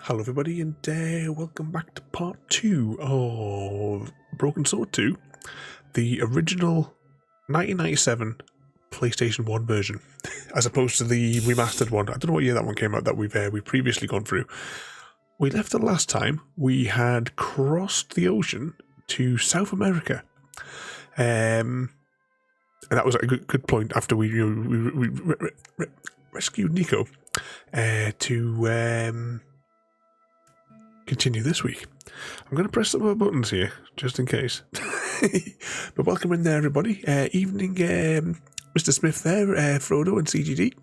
Hello everybody and welcome back to part 2 of Broken Sword 2, the original 1997 PlayStation 1 version, as opposed to the remastered one. I don't know what year that one came out that we've previously gone through. We left it last time. We had crossed the ocean to South America. And that was a good point after we rescued Nico to continue this week. I'm going to press some more buttons here, just in case. But welcome in there, everybody. Evening, Mr. Smith there, Frodo and CGD,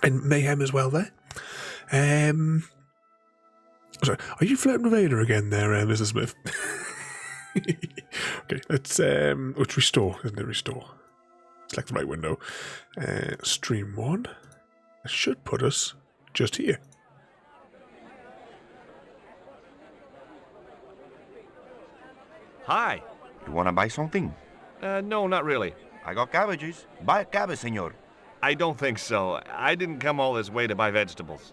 and Mayhem as well there. Sorry, are you flirting with Ada again there, Mr. Smith? Okay, let's restore, isn't it? Restore. Select the right window. Stream 1. That should put us just here. Hi. You wanna buy something? No, not really. I got cabbages. Buy a cabbage, senor. I don't think so. I didn't come all this way to buy vegetables.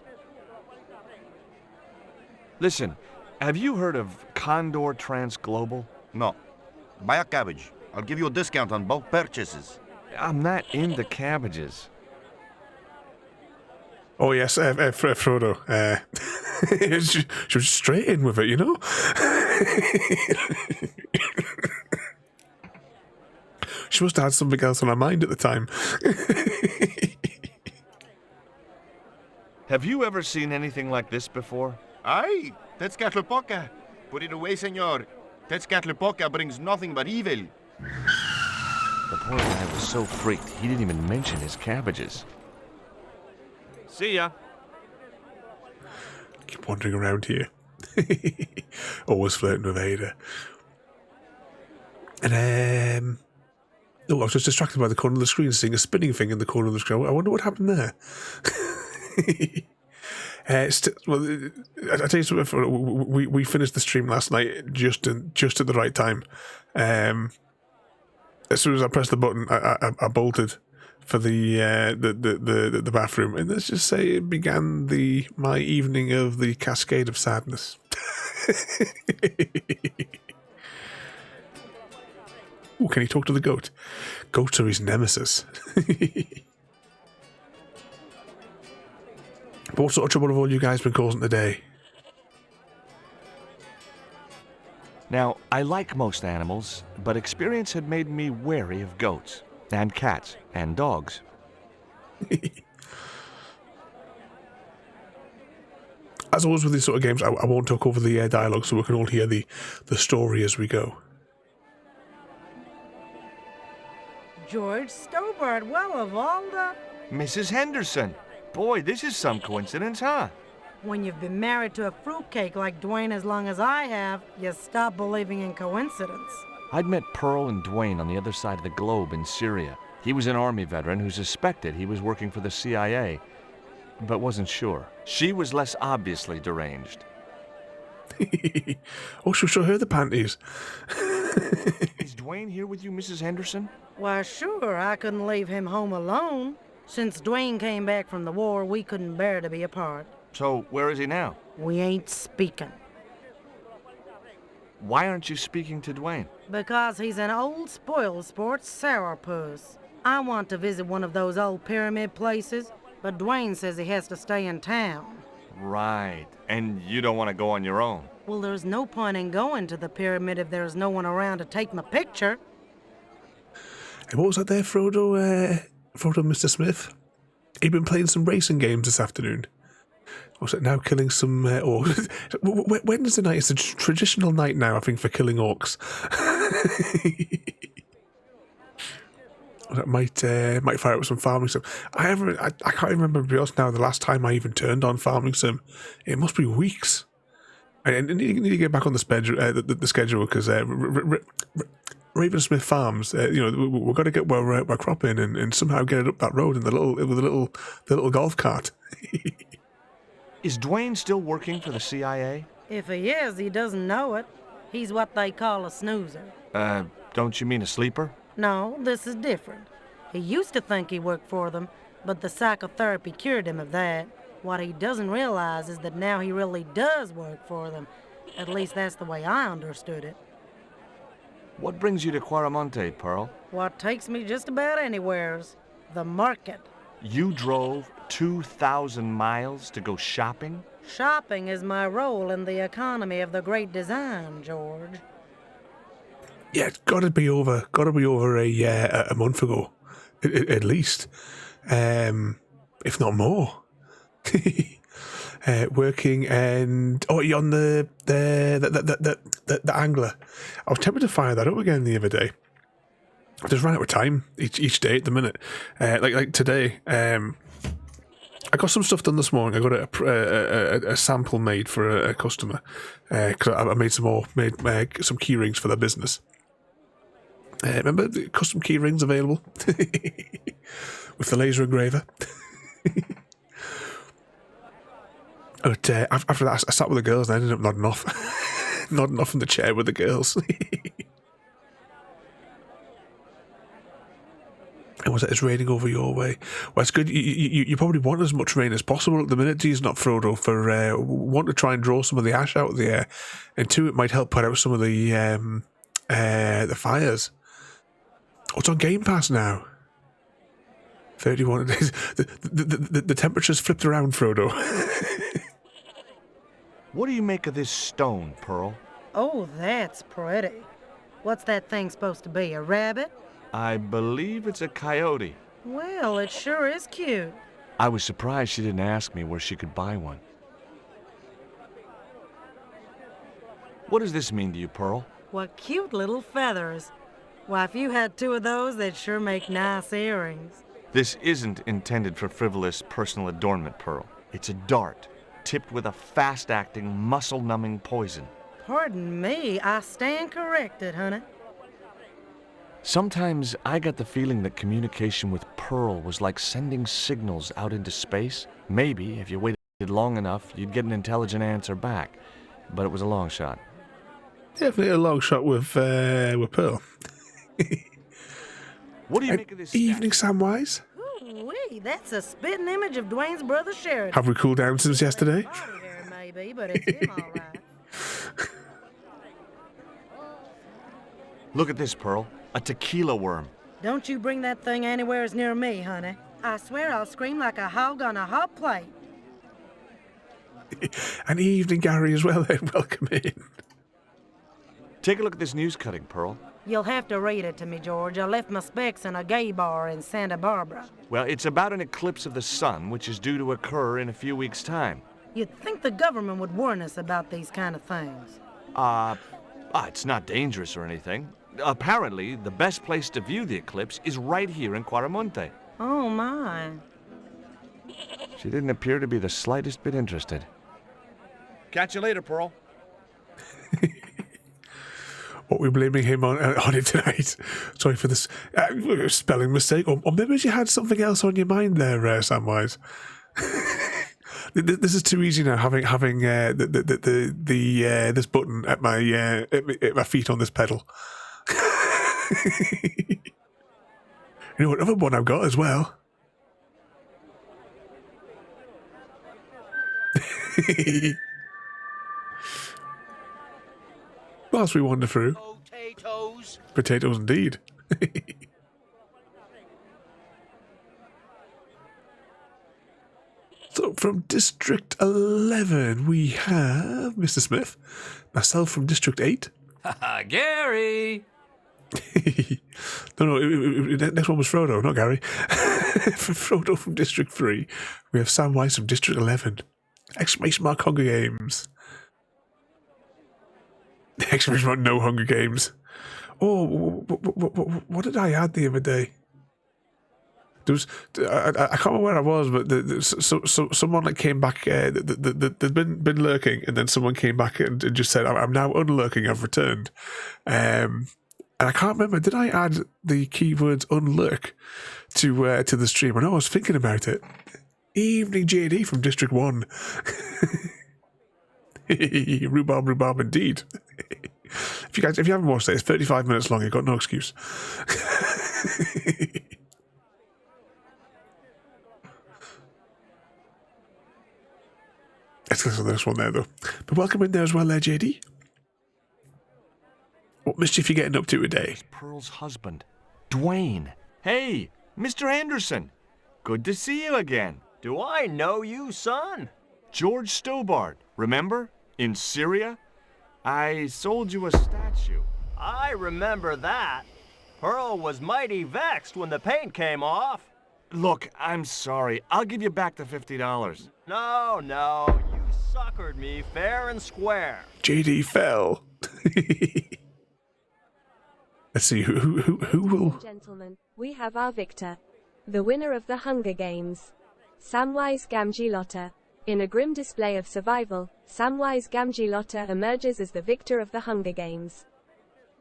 Listen, have you heard of Condor Transglobal? No. Buy a cabbage. I'll give you a discount on bulk purchases. I'm not into cabbages. Oh yes, Frodo. She was straight in with it, you know? She must have had something else on her mind at the time. Have you ever seen anything like this before? Aye, Tezcatlipoca. Put it away, senor. Tezcatlipoca brings nothing but evil. The poor guy was so freaked, he didn't even mention his cabbages. See ya. Keep wandering around here. Always flirting with Ada. And I was just distracted by the corner of the screen, seeing a spinning thing in the corner of the screen. I wonder what happened there. Well, I tell you something. We finished the stream last night just at the right time. As soon as I pressed the button, I bolted for the bathroom, and let's just say it began my evening of the cascade of sadness. Ooh, can he talk to the goat? Goats are his nemesis. But what sort of trouble have all you guys been causing today? Now, I like most animals, but experience had made me wary of goats, and cats, and dogs. As always with these sort of games, I won't talk over the dialogue so we can all hear the story as we go. George Stobbart, well, of all the... Mrs. Henderson. Boy, this is some coincidence, huh? When you've been married to a fruitcake like Dwayne as long as I have, you stop believing in coincidence. I'd met Pearl and Dwayne on the other side of the globe in Syria. He was an Army veteran who suspected he was working for the CIA, but wasn't sure. She was less obviously deranged. Oh, she'll show her the panties. Is Dwayne here with you, Mrs. Henderson? Why, sure, I couldn't leave him home alone. Since Dwayne came back from the war, we couldn't bear to be apart. So, where is he now? We ain't speaking. Why aren't you speaking to Dwayne? Because he's an old spoil sport sourpuss. I want to visit one of those old pyramid places, but Dwayne says he has to stay in town. Right. And you don't want to go on your own? Well, there's no point in going to the pyramid if there's no one around to take my picture. Hey, what was that there, Frodo? Frodo, Mr. Smith? He'd been playing some racing games this afternoon. Was it now killing some orcs? Wednesday night is a traditional night now, I think, for killing orcs. That might fire up some farming sim. I can't remember, to be honest now, the last time I even turned on farming sim. It must be weeks. I need to get back on the schedule because Ravensmith Farms, we've got to get where we're cropping and somehow get it up that road in the little golf cart. Is Dwayne still working for the CIA? If he is, he doesn't know it. He's what they call a snoozer. Don't you mean a sleeper? No, this is different. He used to think he worked for them, but the psychotherapy cured him of that. What he doesn't realize is that now he really does work for them. At least that's the way I understood it. What brings you to Quaramonte, Pearl? What takes me just about anywheres. The market. You drove 2,000 miles to go shopping? Shopping is my role in the economy of the Great Design, George. Yeah, it's got to be over a month ago, at least, if not more. Working and you're on the angler. I was tempted to fire that up again the other day. I just ran out of time each day at the minute. Like today, I got some stuff done this morning. I got a sample made for a customer because I made some key rings for their business. Remember the custom key rings available with the laser engraver. But after that, I sat with the girls and I ended up nodding off, nodding off in the chair with the girls. And was it? It's raining over your way. Well, it's good. You probably want as much rain as possible at the minute, do you not, Frodo? For one, to try and draw some of the ash out of the air, and two, it might help put out some of the fires. Oh, it's on Game Pass now. 31 days. The temperature's flipped around, Frodo. What do you make of this stone, Pearl? Oh, that's pretty. What's that thing supposed to be, a rabbit? I believe it's a coyote. Well, it sure is cute. I was surprised she didn't ask me where she could buy one. What does this mean to you, Pearl? What cute little feathers. Why, if you had two of those, they'd sure make nice earrings. This isn't intended for frivolous personal adornment, Pearl. It's a dart, tipped with a fast-acting, muscle-numbing poison. Pardon me, I stand corrected, honey. Sometimes I got the feeling that communication with Pearl was like sending signals out into space. Maybe, if you waited long enough, you'd get an intelligent answer back. But it was a long shot. Definitely a long shot with Pearl. What do you make of this Evening, Samwise. Ooh-wee, that's a spitting image of Dwayne's brother Sheridan. Have we cooled down since yesterday? Maybe, but it's him all right. Look at this, Pearl. A tequila worm. Don't you bring that thing anywheres near me, honey. I swear I'll scream like a hog on a hot plate. And evening, Gary, as well, then. Welcome in. Take a look at this news cutting, Pearl. You'll have to read it to me, George. I left my specs in a gay bar in Santa Barbara. Well, it's about an eclipse of the sun, which is due to occur in a few weeks' time. You'd think the government would warn us about these kind of things. It's not dangerous or anything. Apparently, the best place to view the eclipse is right here in Quaramonte. Oh, my. She didn't appear to be the slightest bit interested. Catch you later, Pearl. What we're blaming him on it tonight. Sorry for this spelling mistake. Or maybe you had something else on your mind there, Samwise. This is too easy now. Having this button at my feet on this pedal. You know, another one I've got as well. Whilst we wander through. Potatoes. Potatoes indeed. So from District 11 we have Mr. Smith. Myself from District 8. Gary! No, next one was Frodo, not Gary. Frodo from District 3. We have Samwise from District 11. Exclamation mark Hunger Games. Exclamation mark no Hunger Games. Oh, what did I add the other day? There was, I can't remember where I was, but someone that came back, they'd been lurking, and then someone came back and just said, I'm now unlurking, I've returned. And I can't remember, did I add the keywords unlurk to the stream? I know I was thinking about it. Evening JD from District 1. Rhubarb indeed. If you haven't watched it, it's 35 minutes long, you've got no excuse. Let's listen to this one there, though. But welcome in there as well there, JD. What mischief you getting up to today? Pearl's husband, Dwayne. Hey, Mr. Anderson. Good to see you again. Do I know you, son? George Stobbart, remember? In Syria? I sold you a statue. I remember that. Pearl was mighty vexed when the paint came off. Look, I'm sorry. I'll give you back the $50. No, you suckered me fair and square. JD fell. Let's see, who will... Gentlemen, we have our victor. The winner of the Hunger Games. Samwise Gamgee. In a grim display of survival, Samwise Gamgee emerges as the victor of the Hunger Games.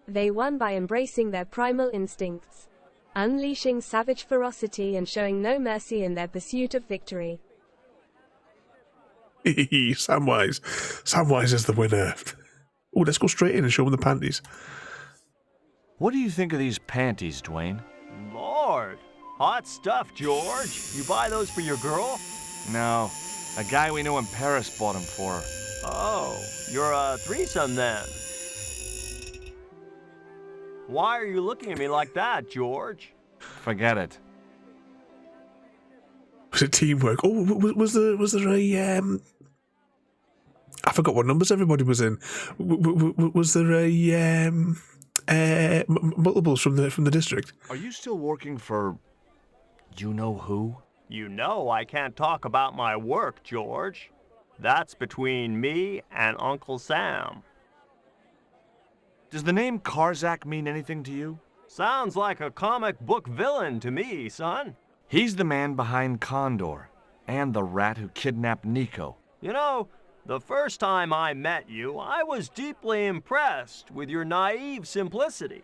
They won by embracing their primal instincts, unleashing savage ferocity and showing no mercy in their pursuit of victory. Samwise is the winner. Oh, let's go straight in and show them the panties. What do you think of these panties, Dwayne? Lord, hot stuff, George. You buy those for your girl? No, a guy we know in Paris bought them for her. Oh, you're a threesome then. Why are you looking at me like that, George? Forget it. Was it teamwork? Oh, was there a I forgot what numbers everybody was in. Was there a multiples from the district? Are you still working for you know who? You know I can't talk about my work, George. That's between me and Uncle Sam. Does the name Karzak mean anything to you? Sounds like a comic book villain to me, son. He's the man behind Condor, and the rat who kidnapped Nico. You know, the first time I met you, I was deeply impressed with your naive simplicity.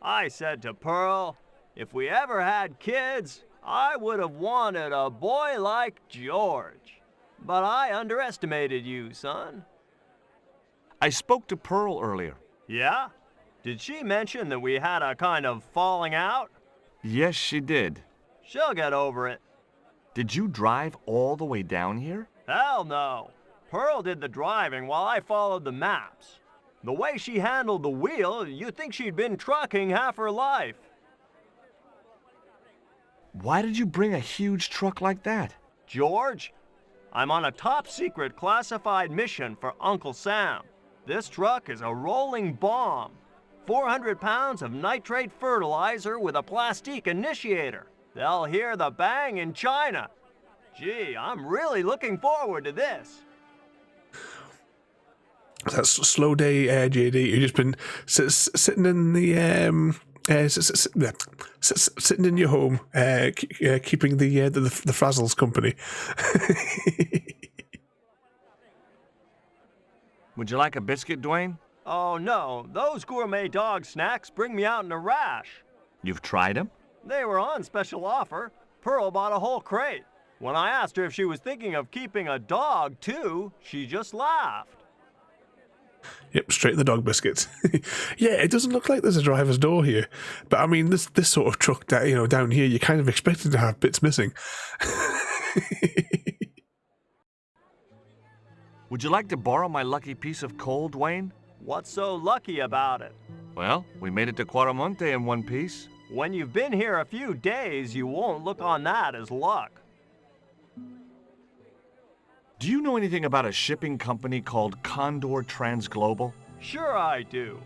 I said to Pearl, if we ever had kids, I would have wanted a boy like George. But I underestimated you, son. I spoke to Pearl earlier. Yeah? Did she mention that we had a kind of falling out? Yes, she did. She'll get over it. Did you drive all the way down here? Hell no. Pearl did the driving while I followed the maps. The way she handled the wheel, you'd think she'd been trucking half her life. Why did you bring a huge truck like that? George, I'm on a top-secret classified mission for Uncle Sam. This truck is a rolling bomb. 400 pounds of nitrate fertilizer with a plastique initiator. They'll hear the bang in China. Gee, I'm really looking forward to this. That's a slow day, JD. You've just been sitting in the sitting in your home, keeping the frazzles company. Would you like a biscuit, Dwayne? Oh no, those gourmet dog snacks bring me out in a rash. You've tried them? They were on special offer. Pearl bought a whole crate. When I asked her if she was thinking of keeping a dog too, she just laughed. Yep, straight in the dog biscuits. Yeah, it doesn't look like there's a driver's door here, but I mean, this sort of truck that down here, you're kind of expected to have bits missing. Would you like to borrow my lucky piece of coal, Dwayne? What's so lucky about it? Well, we made it to Quaramonte in one piece. When you've been here a few days, you won't look on that as luck. Do you know anything about a shipping company called Condor Transglobal? Sure I do.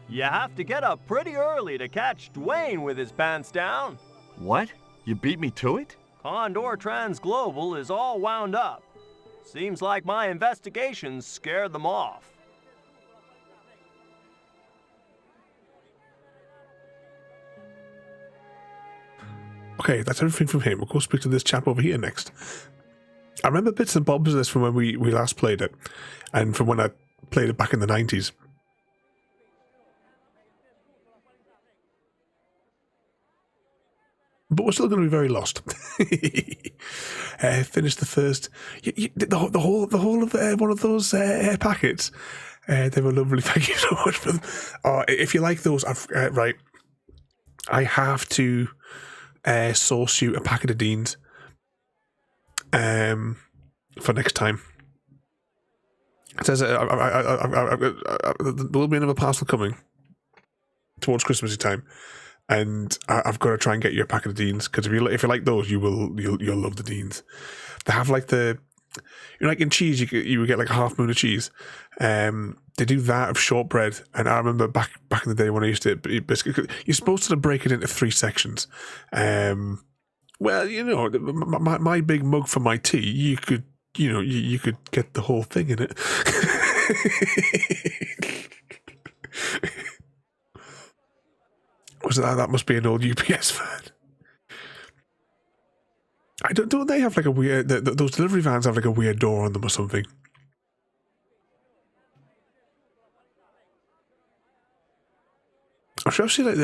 You have to get up pretty early to catch Dwayne with his pants down. What? You beat me to it? Condor Transglobal is all wound up. Seems like my investigations scared them off. Okay, that's everything from him. We'll go speak to this chap over here next. I remember bits and bobs of this from when we last played it, and from when I played it back in the 90s. But we're still going to be very lost. Finish the first... the whole of one of those packets. They were lovely. Thank you so much for them. If you like those, right, I have to source you a packet of Deans for next time. It says there will be another parcel coming towards Christmasy time, and I've got to try and get you a packet of Deans, because if you like those, you'll love the Deans. They have like like in cheese, you would get like a half moon of cheese. They do that of shortbread, and I remember back in the day when I used to eat biscuit, you're supposed to break it into 3 sections. Well, my big mug for my tea, you could get the whole thing in it. Was that must be an old UPS van? Don't they have like a weird? Those delivery vans have like a weird door on them or something. I'm sure I've seen like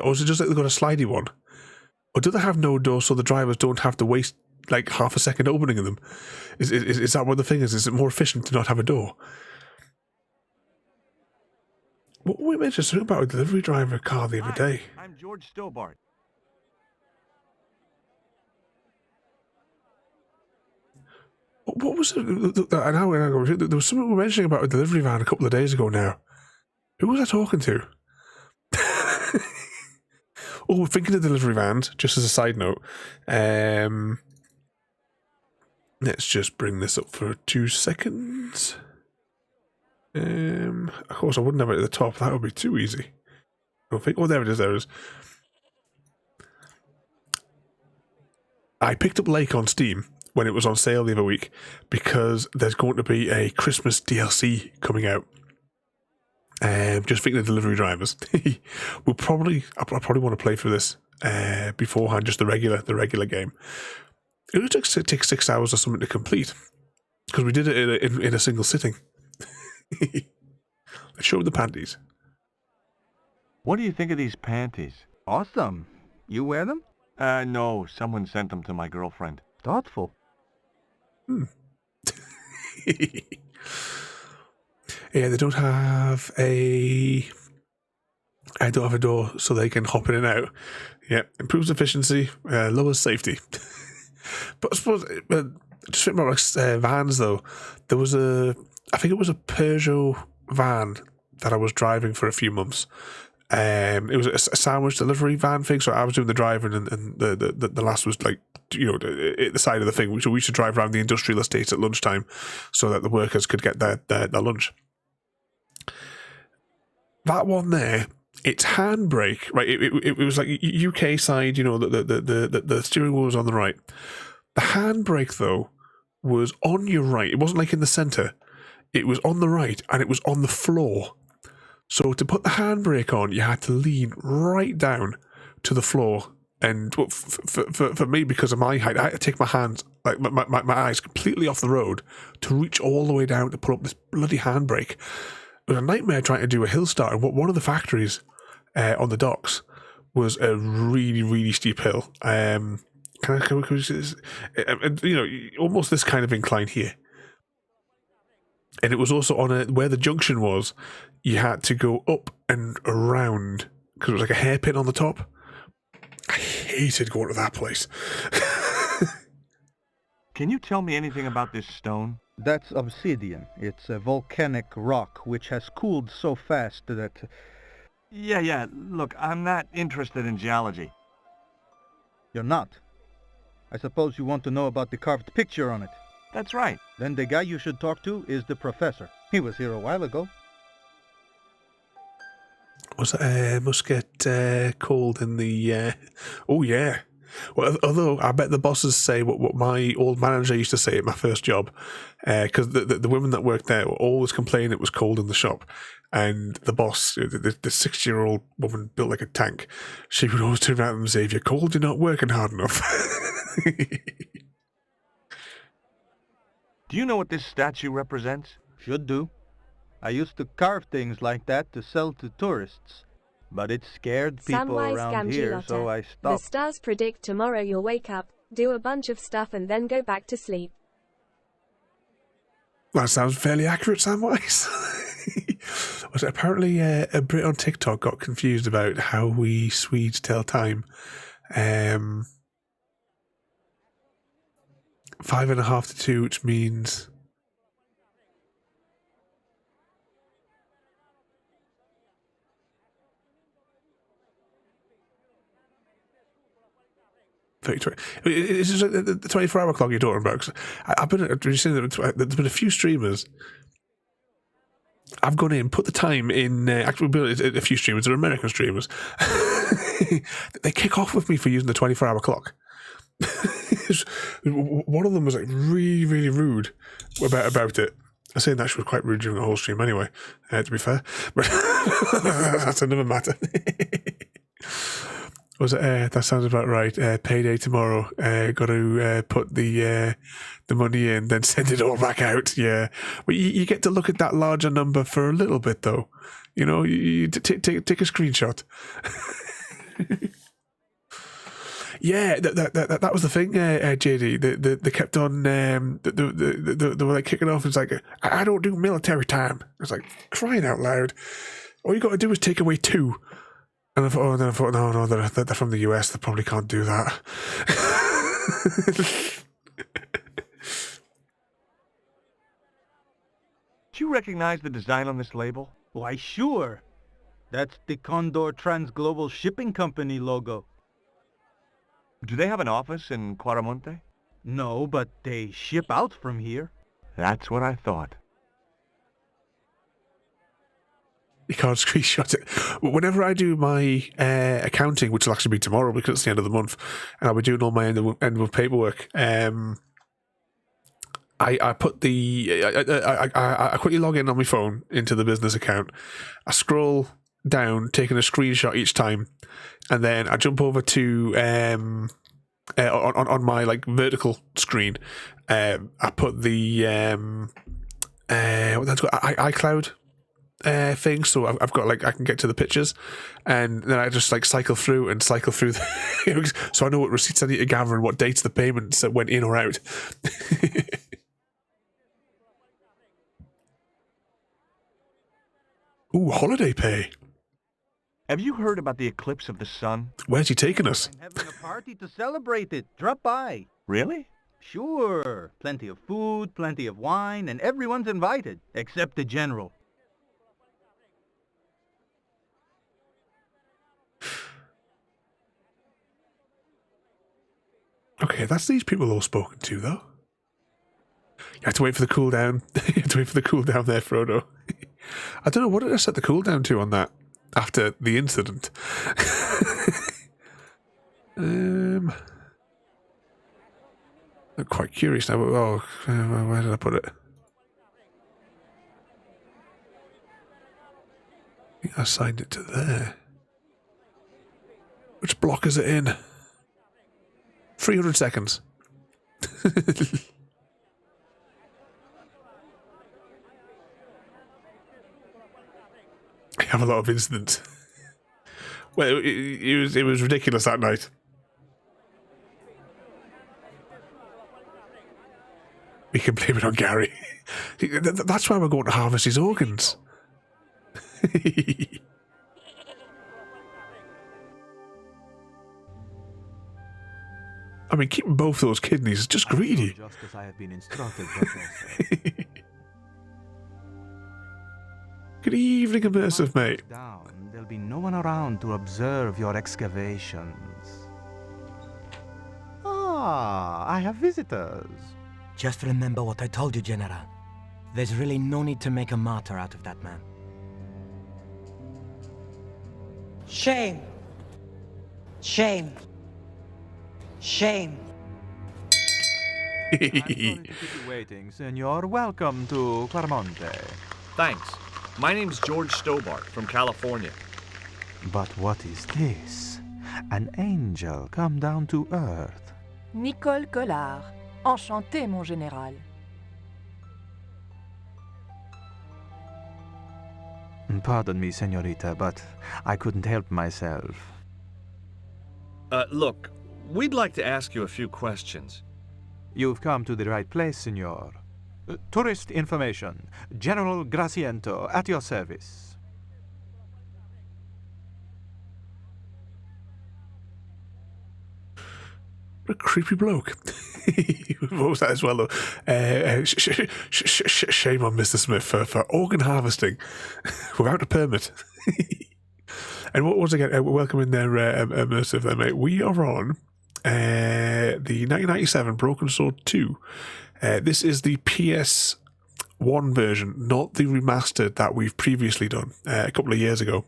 or is it just like they've got a slidey one? Or do they have no door so the drivers don't have to waste like half a second opening them? Is that what the thing is? Is it more efficient to not have a door? What we mentioned something about a delivery driver car the other day. I'm George Stobbart. What was it? An hour ago, there was something we were mentioning about a delivery van a couple of days ago now. Who was I talking to? Oh, thinking of delivery vans, just as a side note. Let's just bring this up for 2 seconds. Of course, I wouldn't have it at the top. That would be too easy. I don't think. Oh, there it is. There it is. I picked up Lake on Steam when it was on sale the other week because there's going to be a Christmas DLC coming out. Just thinking of delivery drivers. I'll probably want to play through this beforehand, just the regular game. It would take 6 hours or something to complete because we did it in a single sitting. Let's show the panties. What do you think of these panties? Awesome. You wear them? No, someone sent them to my girlfriend. Thoughtful. Yeah, they don't have a door so they can hop in and out. Yeah, improves efficiency, lowers safety. But I suppose, just thinking about vans though, I think it was a Peugeot van that I was driving for a few months. It was a sandwich delivery van thing, so I was doing the driving and the last was like, at the side of the thing. So we should drive around the industrial estates at lunchtime so that the workers could get their lunch. That one there, its handbrake, right? It was like UK side, the steering wheel was on the right. The handbrake though was on your right. It wasn't like in the centre. It was on the right and it was on the floor. So to put the handbrake on, you had to lean right down to the floor. And for me, because of my height, I had to take my hands, like my eyes, completely off the road to reach all the way down to pull up this bloody handbrake. It was a nightmare trying to do a hill start. And one of the factories on the docks was a really, really steep hill. Almost this kind of incline here. And it was also on where the junction was, you had to go up and around because it was like a hairpin on the top. I hated going to that place. Can you tell me anything about this stone? That's obsidian. It's a volcanic rock which has cooled so fast that... Yeah. Look, I'm not interested in geology. You're not? I suppose you want to know about the carved picture on it. That's right. Then the guy you should talk to is the professor. He was here a while ago. Was it must get cold in the... Oh, yeah. Well, although I bet the bosses say what my old manager used to say at my first job, because the women that worked there were always complaining it was cold in the shop. And the boss, the 60-year-old woman built like a tank, she would always turn around and say, if you're cold, you're not working hard enough. Do you know what this statue represents? Should do. I used to carve things like that to sell to tourists. But it scared people around here, so I stopped. The stars predict tomorrow you'll wake up, do a bunch of stuff and then go back to sleep. That sounds fairly accurate, Samwise. Apparently a Brit on TikTok got confused about how we Swedes tell time. 5.5 to 2, which means It's just like the 24-hour clock you're talking about. I've been saying that there's been a few streamers. I've gone in, put the time in. Actually, a few streamers, they're American streamers. They kick off with me for using the 24-hour clock. One of them was like really, really rude about it. I'm saying that she was quite rude during the whole stream anyway, to be fair. But that's another matter. Was it? That sounds about right. Payday tomorrow. Got to put the money in, then send it all back out. Yeah, but you get to look at that larger number for a little bit, though. You know, you take a screenshot. Yeah, that was the thing, JD. They kept on. They were like kicking off. It's like, I don't do military time. It's like, crying out loud. All you got to do is take away 2. And I thought, no, they're from the US. They probably can't do that. Do you recognize the design on this label? Why, sure. That's the Condor Transglobal Shipping Company logo. Do they have an office in Quaramonte? No, but they ship out from here. That's what I thought. You can't screenshot it. Whenever I do my accounting, which will actually be tomorrow because it's the end of the month, and I'll be doing all my end of paperwork, I put I quickly log in on my phone into the business account. I scroll down, taking a screenshot each time, and then I jump over to on my like vertical screen. I put the iCloud thing, so I've got like I can get to the pictures, and then I just like cycle through the, so I know what receipts I need to gather and what dates the payments that went in or out. Ooh, holiday pay. Have you heard about the eclipse of the sun? Where's he taking us? I'm having a party to celebrate it. Drop by. Really? Sure. Plenty of food, plenty of wine, and everyone's invited, except the general. Okay, that's these people all spoken to, though. You have to wait for the cooldown. You have to wait for the cooldown there, Frodo. I don't know, what did I set the cooldown to on that after the incident? I'm quite curious now. Oh, where did I put it? I think I assigned it to there. Which block is it in? 300 seconds. I have a lot of incidents. Well, it was ridiculous that night. We can blame it on Gary. That's why we're going to harvest his organs. I mean, keeping both those kidneys is just greedy. Just as I have been instructed, Professor. Good evening, immersive mate. Down, there'll be no one around to observe your excavations. Ah, I have visitors. Just remember what I told you, General. There's really no need to make a martyr out of that man. Shame. Shame. Shame. I'm sorry to keep you waiting, Senor. Welcome to Claremonte. Thanks. My name's George Stobbart from California. But what is this? An angel come down to earth. Nico Collard. Enchanté, mon général. Pardon me, senorita, but I couldn't help myself. Look, we'd like to ask you a few questions. You've come to the right place, senor. Tourist information. General Graciento, at your service. What a creepy bloke. What was that as well, though? Shame on Mr. Smith for organ harvesting without a permit. And what was again? Welcome in there, immersive there, mate. We are on the 1997 Broken Sword 2. This is the PS1 version, not the remastered that we've previously done a couple of years ago.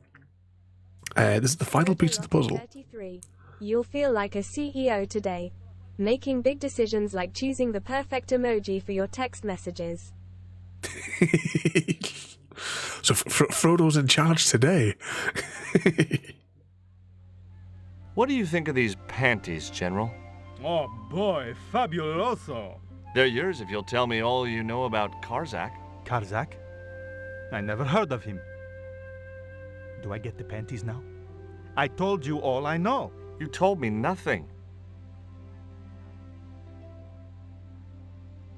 This is the final piece of the puzzle. 33. You'll feel like a CEO today, making big decisions like choosing the perfect emoji for your text messages. So Frodo's in charge today. What do you think of these panties, General? Oh boy, fabuloso. They're yours if you'll tell me all you know about Karzak. Karzak? I never heard of him. Do I get the panties now? I told you all I know. You told me nothing.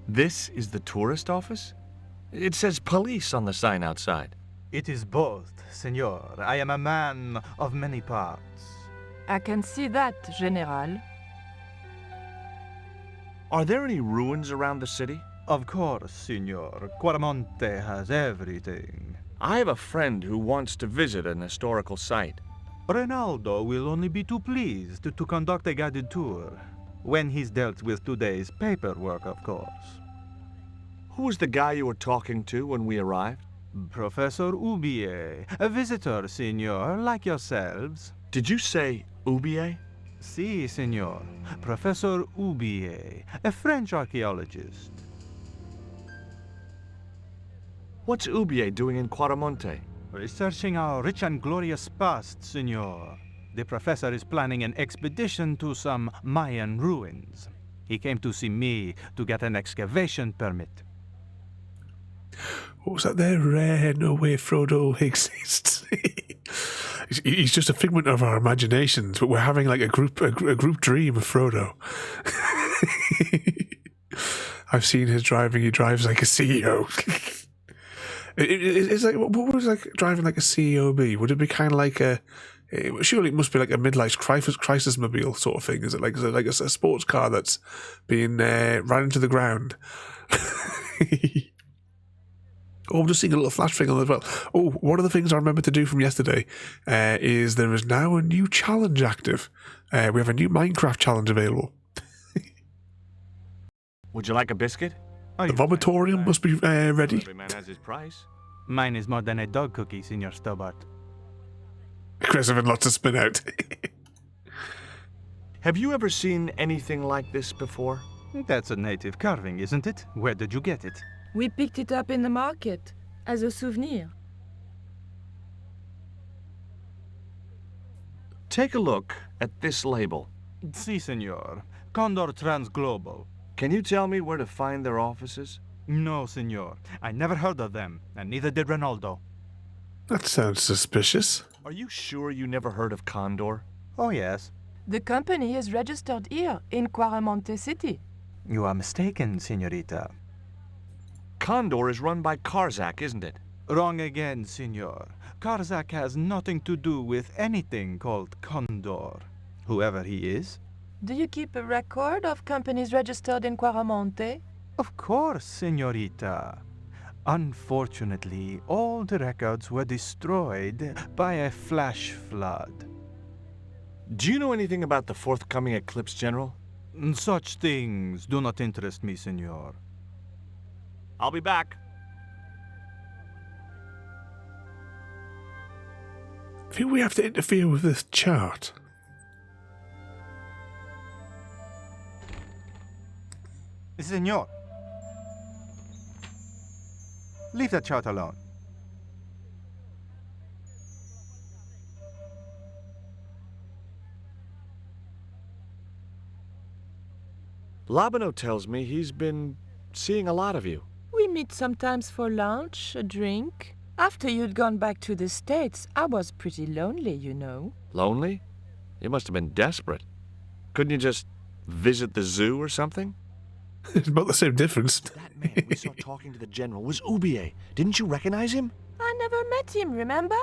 This is the tourist office? It says police on the sign outside. It is both, senor. I am a man of many parts. I can see that, General. Are there any ruins around the city? Of course, senor. Quaramonte has everything. I have a friend who wants to visit an historical site. Ronaldo will only be too pleased to conduct a guided tour, when he's dealt with today's paperwork, of course. Who was the guy you were talking to when we arrived? Professor Oubier, a visitor, senor, like yourselves. Did you say Oubier? Si, senor. Professor Oubier, a French archaeologist. What's Oubier doing in Quaramonte? Researching our rich and glorious past, senor. The professor is planning an expedition to some Mayan ruins. He came to see me to get an excavation permit. What was that there? No way Frodo exists. He's just a figment of our imaginations, but we're having like a group dream of Frodo. I've seen his driving. He drives like a CEO. It's like, what was like driving like a CEO be? Would it be kind of like a? Surely it must be like a midlife crisis mobile sort of thing. Is it like a sports car that's being ran into the ground? Oh, I'm just seeing a little flash thing on as well. Oh, one of the things I remember to do from yesterday is there is now a new challenge active. We have a new Minecraft challenge available. Would you like a biscuit? The vomitorium must be ready. Every man has his price. Mine is more than a dog cookie, Senor Stobbart. Chris having lots of spin out. Have you ever seen anything like this before? That's a native carving, isn't it? Where did you get it? We picked it up in the market as a souvenir. Take a look at this label. Si, senor. Condor Transglobal. Can you tell me where to find their offices? No, senor. I never heard of them, and neither did Ronaldo. That sounds suspicious. Are you sure you never heard of Condor? Oh, yes. The company is registered here in Quaramonte City. You are mistaken, senorita. Condor is run by Karzak, isn't it? Wrong again, senor. Karzak has nothing to do with anything called Condor, whoever he is. Do you keep a record of companies registered in Quaramonte? Of course, senorita. Unfortunately, all the records were destroyed by a flash flood. Do you know anything about the forthcoming eclipse, General? Such things do not interest me, senor. I'll be back. I think we have to interfere with this chart. Senor. Leave that chart alone. Labano tells me he's been seeing a lot of you. We meet sometimes for lunch, a drink. After you'd gone back to the States, I was pretty lonely, you know. Lonely? You must have been desperate. Couldn't you just visit the zoo or something? It's about the same difference. That man we saw talking to the general was Oubier. Didn't you recognize him? I never met him, remember?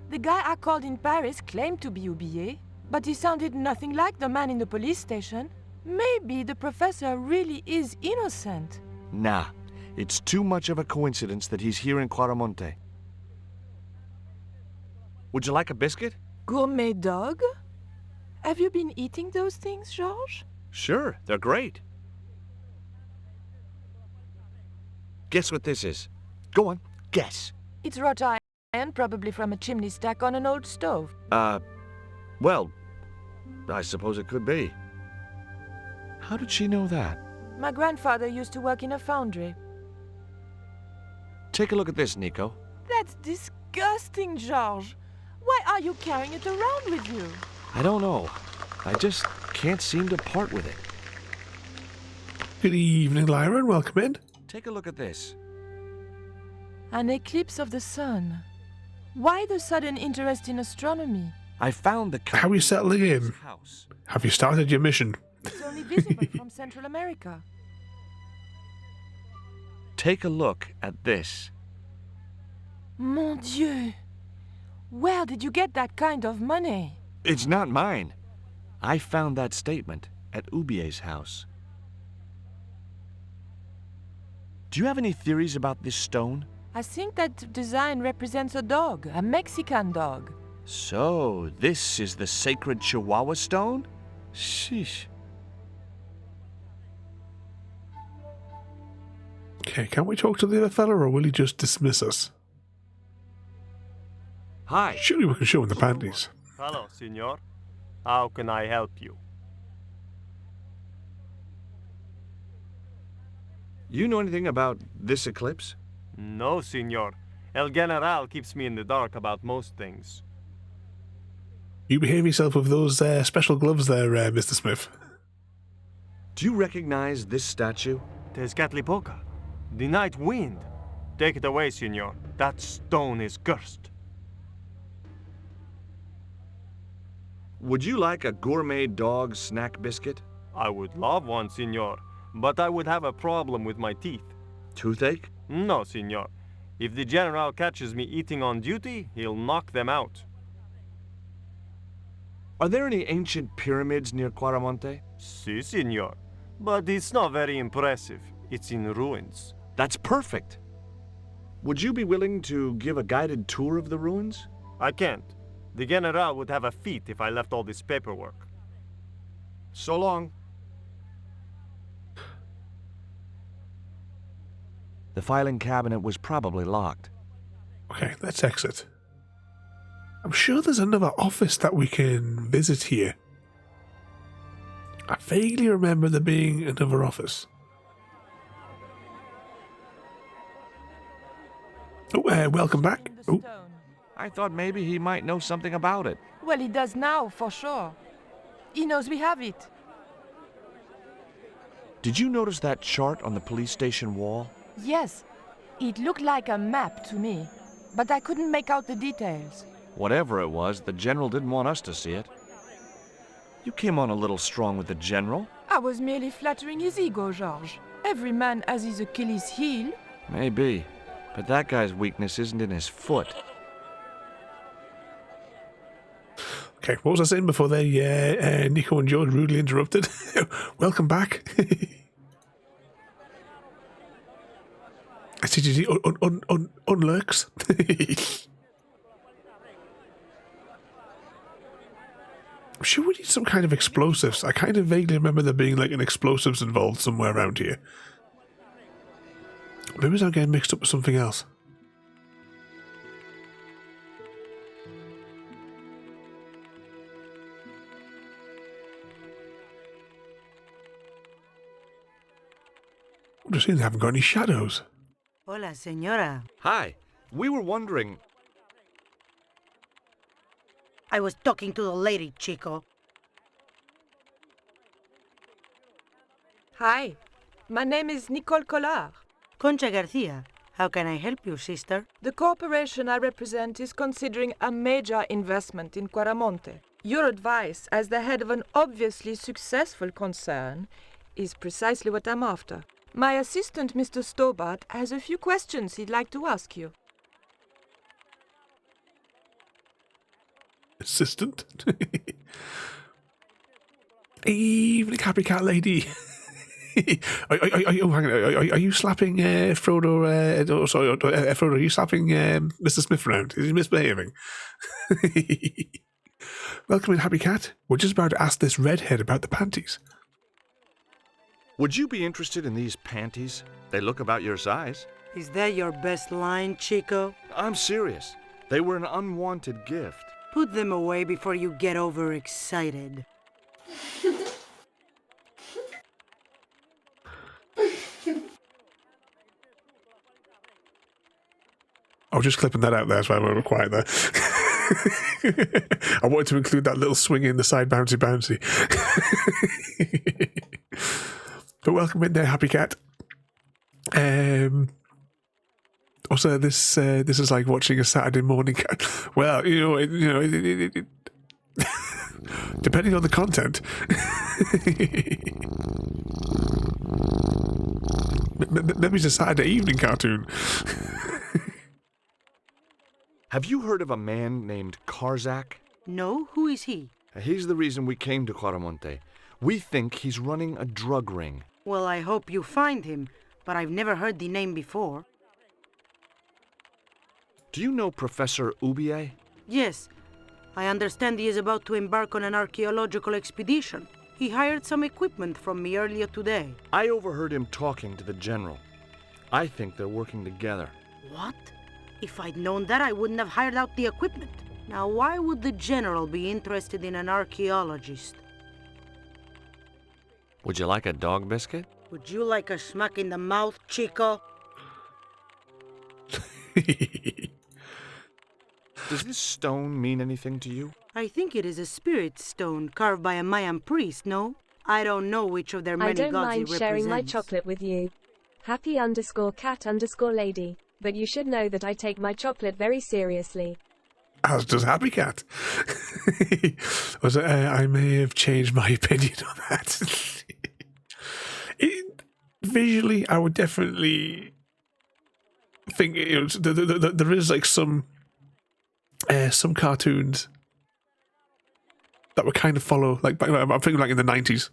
The guy I called in Paris claimed to be Oubier, but he sounded nothing like the man in the police station. Maybe the professor really is innocent. Nah, it's too much of a coincidence that he's here in Quaramonte. Would you like a biscuit? Gourmet dog? Have you been eating those things, George? Sure, they're great. Guess what this is? Go on, guess. It's wrought iron, probably from a chimney stack on an old stove. Well, I suppose it could be. How did she know that? My grandfather used to work in a foundry. Take a look at this, Nico. That's disgusting, George. Why are you carrying it around with you? I don't know. I just can't seem to part with it. Good evening, Lyra, and welcome in. Take a look at this. An eclipse of the sun. Why the sudden interest in astronomy? I found the... How are you settling in? House. Have you started your mission? It's only visible from Central America. Take a look at this. Mon Dieu! Where did you get that kind of money? It's not mine. I found that statement at Ubier's house. Do you have any theories about this stone? I think that design represents a dog, a Mexican dog. So, this is the sacred Chihuahua stone? Sheesh. Okay, can we talk to the other fella, or will he just dismiss us? Hi. Surely we can show him the panties. Hello, senor. How can I help you? You know anything about this eclipse? No, senor. El General keeps me in the dark about most things. You behave yourself with those special gloves there, Mr. Smith. Do you recognize this statue? Tezcatlipoca, the night wind. Take it away, senor. That stone is cursed. Would you like a gourmet dog snack biscuit? I would love one, senor, but I would have a problem with my teeth. Toothache? No, senor. If the general catches me eating on duty, he'll knock them out. Are there any ancient pyramids near Quaramonte? Si, senor. But it's not very impressive. It's in ruins. That's perfect. Would you be willing to give a guided tour of the ruins? I can't. The general would have a fit if I left all this paperwork. So long. The filing cabinet was probably locked. Okay, let's exit. I'm sure there's another office that we can visit here. I vaguely remember there being another office. Oh, welcome back. Oh. I thought maybe he might know something about it. Well, he does now, for sure. He knows we have it. Did you notice that chart on the police station wall? Yes. It looked like a map to me, but I couldn't make out the details. Whatever it was, the general didn't want us to see it. You came on a little strong with the general. I was merely flattering his ego, George. Every man has his Achilles heel. Maybe, but that guy's weakness isn't in his foot. Okay, what was I saying before they, Nico and George rudely interrupted? Welcome back. CGG unlurks. I'm sure we need some kind of explosives. I kind of vaguely remember there being like an explosives involved somewhere around here. Maybe I'm getting mixed up with something else. I'm just seeing they haven't got any shadows. Hola, señora. Hi, we were wondering... I was talking to the lady, Chico. Hi, my name is Nico Collard. Concha Garcia. How can I help you, sister? The corporation I represent is considering a major investment in Quaramonte. Your advice, as the head of an obviously successful concern, is precisely what I'm after. My assistant, Mr. Stobbart, has a few questions he'd like to ask you. Assistant? Evening, happy cat lady. Are you slapping Frodo? Frodo, are you slapping Mr. Smith around? Is he misbehaving? Welcome in, Happy Cat. We're just about to ask this redhead about the panties. Would you be interested in these panties? They look about your size. Is that your best line, Chico? I'm serious. They were an unwanted gift. Put them away before you get overexcited. I was just clipping that out there, that's why I'm over quiet there. I wanted to include that little swing in the side bouncy. But welcome in there, Happy Cat. Also, this is like watching a Saturday morning. Well, it depending on the content. Maybe it's a Saturday evening cartoon. Have you heard of a man named Karzak? No, who is he? He's the reason we came to Quaramonte. We think he's running a drug ring. Well, I hope you find him, but I've never heard the name before. Do you know Professor Ubier? Yes. I understand he is about to embark on an archaeological expedition. He hired some equipment from me earlier today. I overheard him talking to the general. I think they're working together. What? If I'd known that, I wouldn't have hired out the equipment. Now, why would the general be interested in an archaeologist? Would you like a dog biscuit? Would you like a smack in the mouth, Chico? Does this stone mean anything to you? I think it is a spirit stone carved by a Mayan priest, no? I don't know which of their many gods it represents. I don't mind sharing my chocolate with you. Happy_cat_lady. But you should know that I take my chocolate very seriously. As does Happy Cat. I may have changed my opinion on that. Visually, I would definitely think there is like some cartoons that would kind of follow. Like I'm thinking like in the 90s,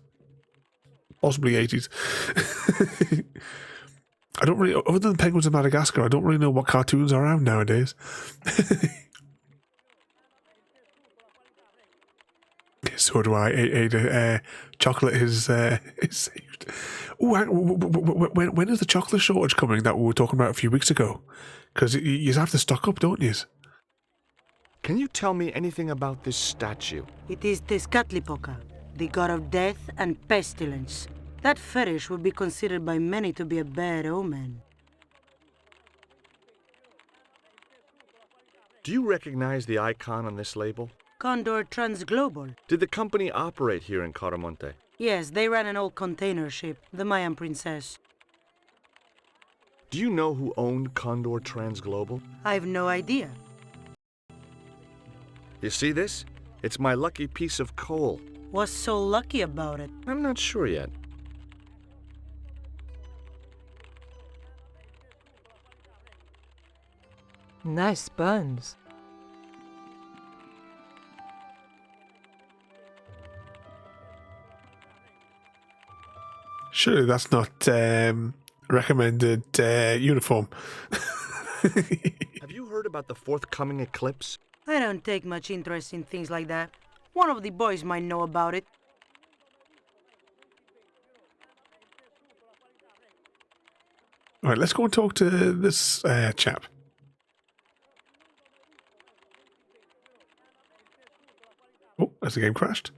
possibly 80s. I don't really, other than Penguins of Madagascar, I don't really know what cartoons are around nowadays. So do I. Ada, chocolate is saved. Ooh, when is the chocolate shortage coming that we were talking about a few weeks ago? Because you have to stock up, don't you? Can you tell me anything about this statue? It is Tezcatlipoca, the god of death and pestilence. That fetish would be considered by many to be a bad omen. Do you recognize the icon on this label? Condor Transglobal. Did the company operate here in Quaramonte? Yes, they ran an old container ship, the Mayan Princess. Do you know who owned Condor Transglobal? I've no idea. You see this? It's my lucky piece of coal. What's so lucky about it? I'm not sure yet. Nice buns. Surely that's not recommended uniform. Have you heard about the forthcoming eclipse? I don't take much interest in things like that. One of the boys might know about it. All right, let's go and talk to this chap. Oh, has the game crashed?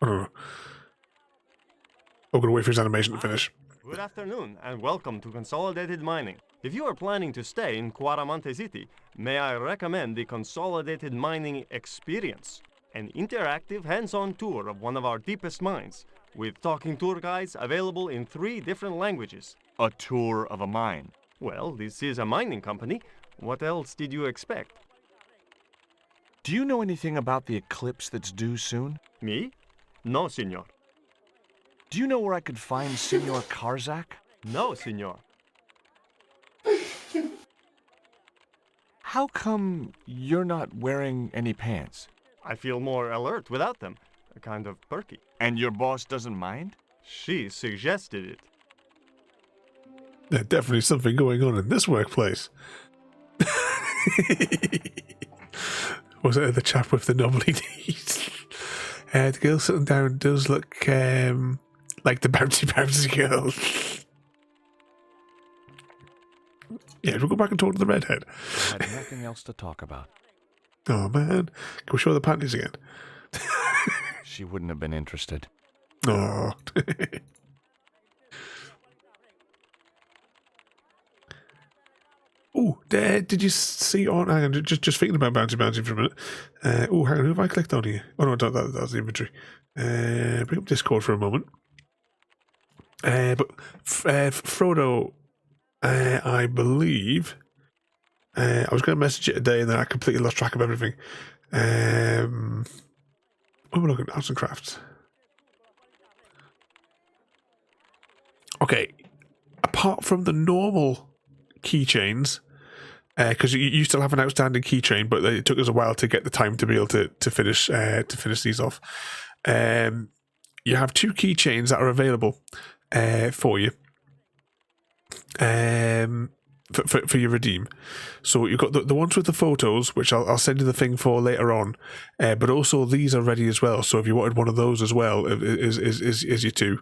Oh, I'm going to wait for his animation to finish. Good afternoon, and welcome to Consolidated Mining. If you are planning to stay in Quaramonte City, may I recommend the Consolidated Mining Experience, an interactive hands-on tour of one of our deepest mines, with talking tour guides available in 3 different languages. A tour of a mine. Well, this is a mining company. What else did you expect? Do you know anything about the eclipse that's due soon? Me? No, senor. Do you know where I could find Senor Karzak? No, senor. How come you're not wearing any pants? I feel more alert without them. Kind of perky. And your boss doesn't mind? She suggested it. There's definitely something going on in this workplace. Was it the chap with the knobbly knees? The girl sitting down does look like the bouncy girl. Yeah, we'll go back and talk to the redhead. I had nothing else to talk about. Oh man, can we show the panties again? She wouldn't have been interested. Oh. Oh, did you see on? Hang on, just thinking about bouncy for a minute. Oh, hang on, who have I clicked on here? Oh no, that was the inventory. Bring up Discord for a moment. But Frodo, I believe. I was going to message it today, and then I completely lost track of everything. What am I looking at? Arts and crafts. Okay, apart from the normal keychains, because you still have an outstanding keychain, but it took us a while to get the time to be able to finish these off. You have 2 keychains that are available for you for your redeem. So you've got the ones with the photos, which I'll send you the thing for later on, but also these are ready as well. So if you wanted one of those as well, is your 2,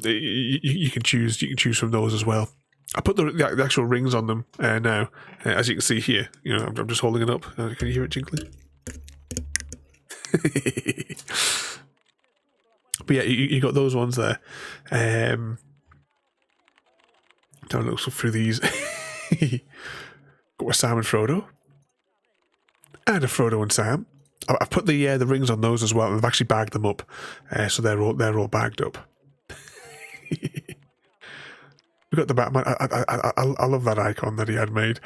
you can choose from those as well. I put the actual rings on them now, as you can see here. You know, I'm just holding it up. Can you hear it jingling? But yeah, you got those ones there. Don't look through these. Got a Sam and Frodo, and a Frodo and Sam. I've put the rings on those as well, and I've actually bagged them up, so they're all bagged up. We got the Batman. I love that icon that he had made.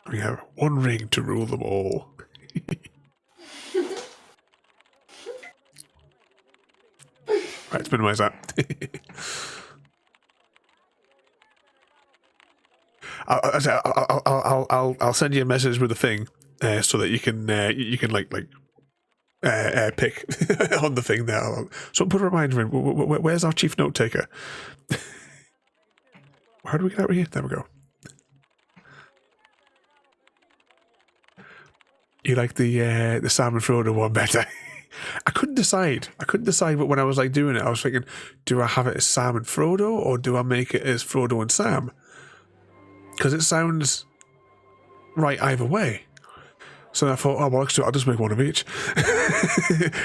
We have one ring to rule them all. Right, let's minimize that. I'll send you a message with a thing, so that you can like pick on the thing there. So put a reminder in. Where's our chief note taker? How do we get out of here? There we go. You like the Sam and Frodo one better? I couldn't decide, but when I was like doing it, I was thinking, do I have it as Sam and Frodo, or do I make it as Frodo and Sam? Because it sounds right either way. So I thought, oh well, I'll just make one of each,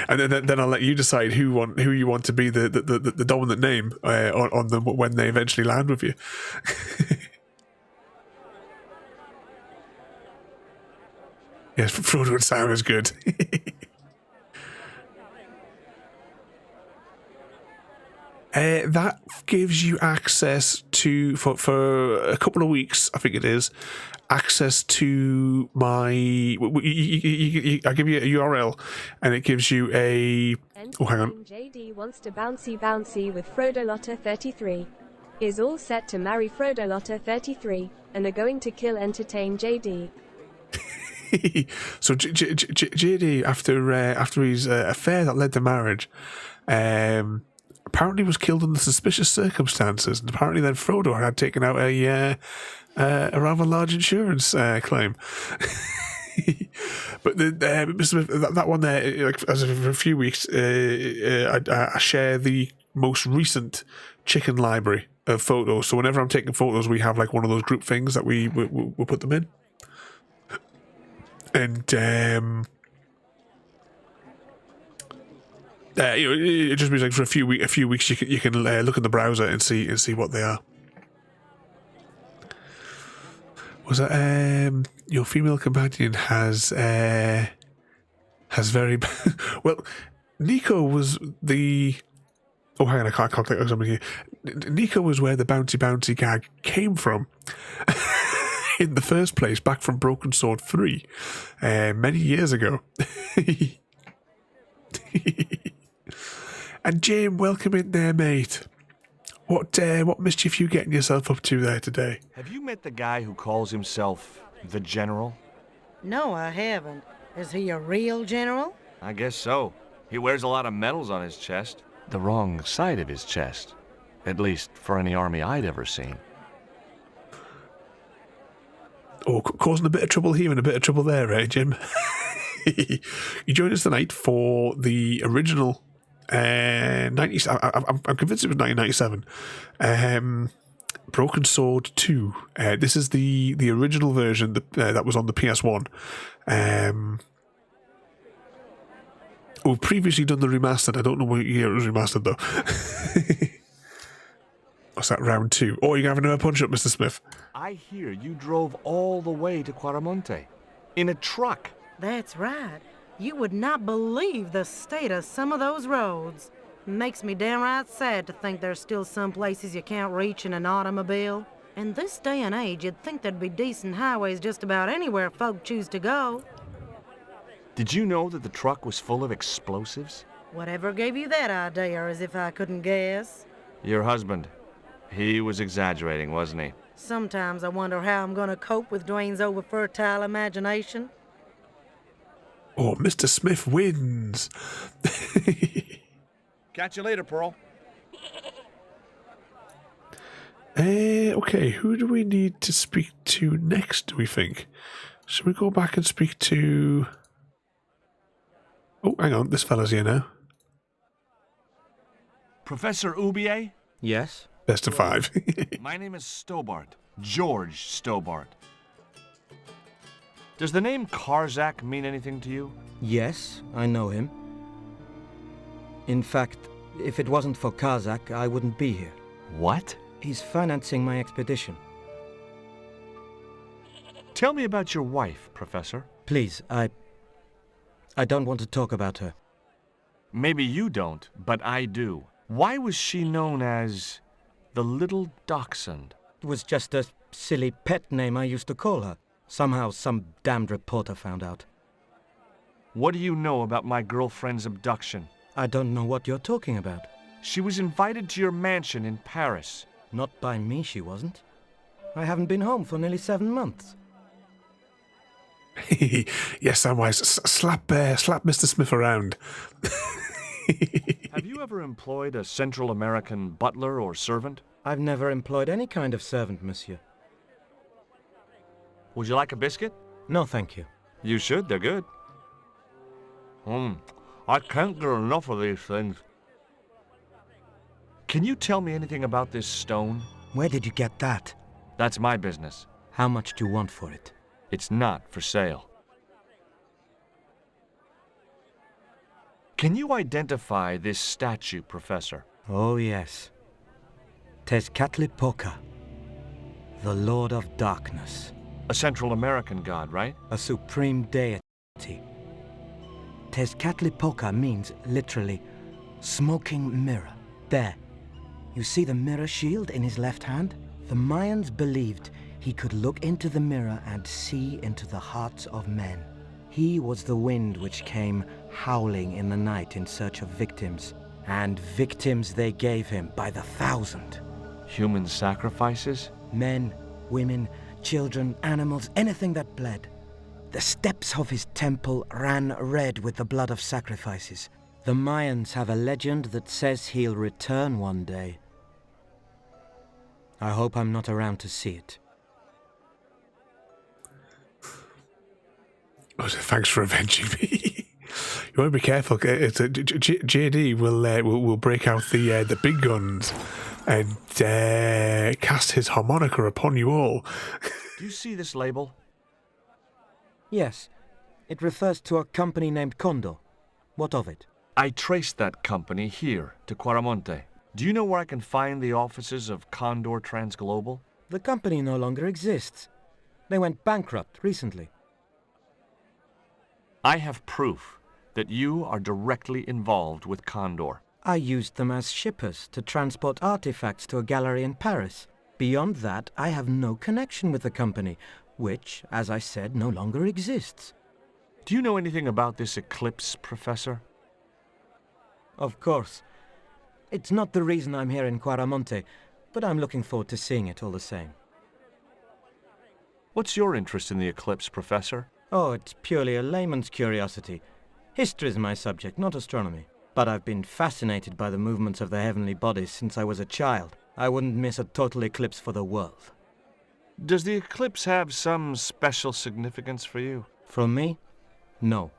and then I'll let you decide who you want to be the dominant name on them when they eventually land with you. Yes, Frodo and Sam is good. That gives you access to, for a couple of weeks, I think it is, access to my... I give you a URL, and it gives you a... Oh, hang on. JD wants to bouncy with Frodo Lotta 33. Is all set to marry Frodo Lotta 33, and are going to kill entertain JD. So JD, after his affair that led to marriage, apparently was killed under suspicious circumstances, and apparently then Frodo had taken out a rather large insurance claim. But that one there, like, as of for a few weeks, I share the most recent chicken library of photos. So whenever I'm taking photos, we have like one of those group things that we put them in. And it just means like for a few weeks you can look in the browser and see what they are. Was that your female companion has very well? Nico was the. Oh, hang on, I can't click on something here. Nico was where the bouncy gag came from. In the first place, back from Broken Sword 3, many years ago. And James, welcome in there, mate. What mischief you getting yourself up to there today? Have you met the guy who calls himself the General? No, I haven't. Is he a real general? I guess so. He wears a lot of medals on his chest. The wrong side of his chest. At least for any army I'd ever seen. Oh, causing a bit of trouble here and a bit of trouble there, eh, Jim? You joined us tonight for the original 90. I'm convinced it was 1997. Broken Sword 2. This is the original version that was on the PS1. We've previously done the remastered. I don't know what year it was remastered though. What's that, round 2? Oh, you're having another punch up, Mr. Smith. I hear you drove all the way to Quaramonte in a truck. That's right. You would not believe the state of some of those roads. Makes me downright sad to think there's still some places you can't reach in an automobile. In this day and age, you'd think there'd be decent highways just about anywhere folk choose to go. Did you know that the truck was full of explosives? Whatever gave you that idea, as if I couldn't guess? Your husband. He was exaggerating, wasn't he? Sometimes I wonder how I'm gonna cope with Dwayne's over-fertile imagination. Oh, Mr. Smith wins. Catch you later, Pearl. Okay, who do we need to speak to next, do we think? Should we go back and speak to... Oh, hang on, this fella's here now. Professor Oubier? Yes? Best of 5. My name is Stobbart. George Stobbart. Does the name Karzak mean anything to you? Yes, I know him. In fact, if it wasn't for Karzak, I wouldn't be here. What? He's financing my expedition. Tell me about your wife, Professor. Please, I don't want to talk about her. Maybe you don't, but I do. Why was she known as the Little Dachshund? It was just a silly pet name I used to call her. Somehow some damned reporter found out. What do you know about my girlfriend's abduction? I don't know what you're talking about. She was invited to your mansion in Paris. Not by me, she wasn't. I haven't been home for nearly 7 months. Yes, Samwise, slap Mr. Smith around. Have you ever employed a Central American butler or servant? I've never employed any kind of servant, monsieur. Would you like a biscuit? No, thank you. You should, they're good. I can't get enough of these things. Can you tell me anything about this stone? Where did you get that? That's my business. How much do you want for it? It's not for sale. Can you identify this statue, Professor? Oh, yes. Tezcatlipoca, the Lord of Darkness. A Central American god, right? A supreme deity. Tezcatlipoca means, literally, smoking mirror. There. You see the mirror shield in his left hand? The Mayans believed he could look into the mirror and see into the hearts of men. He was the wind which came howling in the night in search of victims. And victims they gave him by the thousand. Human sacrifices? Men, women, children, animals, anything that bled. The steps of his temple ran red with the blood of sacrifices. The Mayans have a legend that says he'll return one day. I hope I'm not around to see it. Oh, thanks for avenging me. You want to be careful. JD will break out the big guns and cast his harmonica upon you all. Do you see this label? Yes. It refers to a company named Condor. What of it? I traced that company here to Quaramonte. Do you know where I can find the offices of Condor Transglobal? The company no longer exists. They went bankrupt recently. I have proof that you are directly involved with Condor. I used them as shippers to transport artifacts to a gallery in Paris. Beyond that, I have no connection with the company, which, as I said, no longer exists. Do you know anything about this eclipse, Professor? Of course. It's not the reason I'm here in Quaramonte, but I'm looking forward to seeing it all the same. What's your interest in the eclipse, Professor? Oh, it's purely a layman's curiosity. History's my subject, not astronomy. But I've been fascinated by the movements of the heavenly bodies since I was a child. I wouldn't miss a total eclipse for the world. Does the eclipse have some special significance for you? For me? No.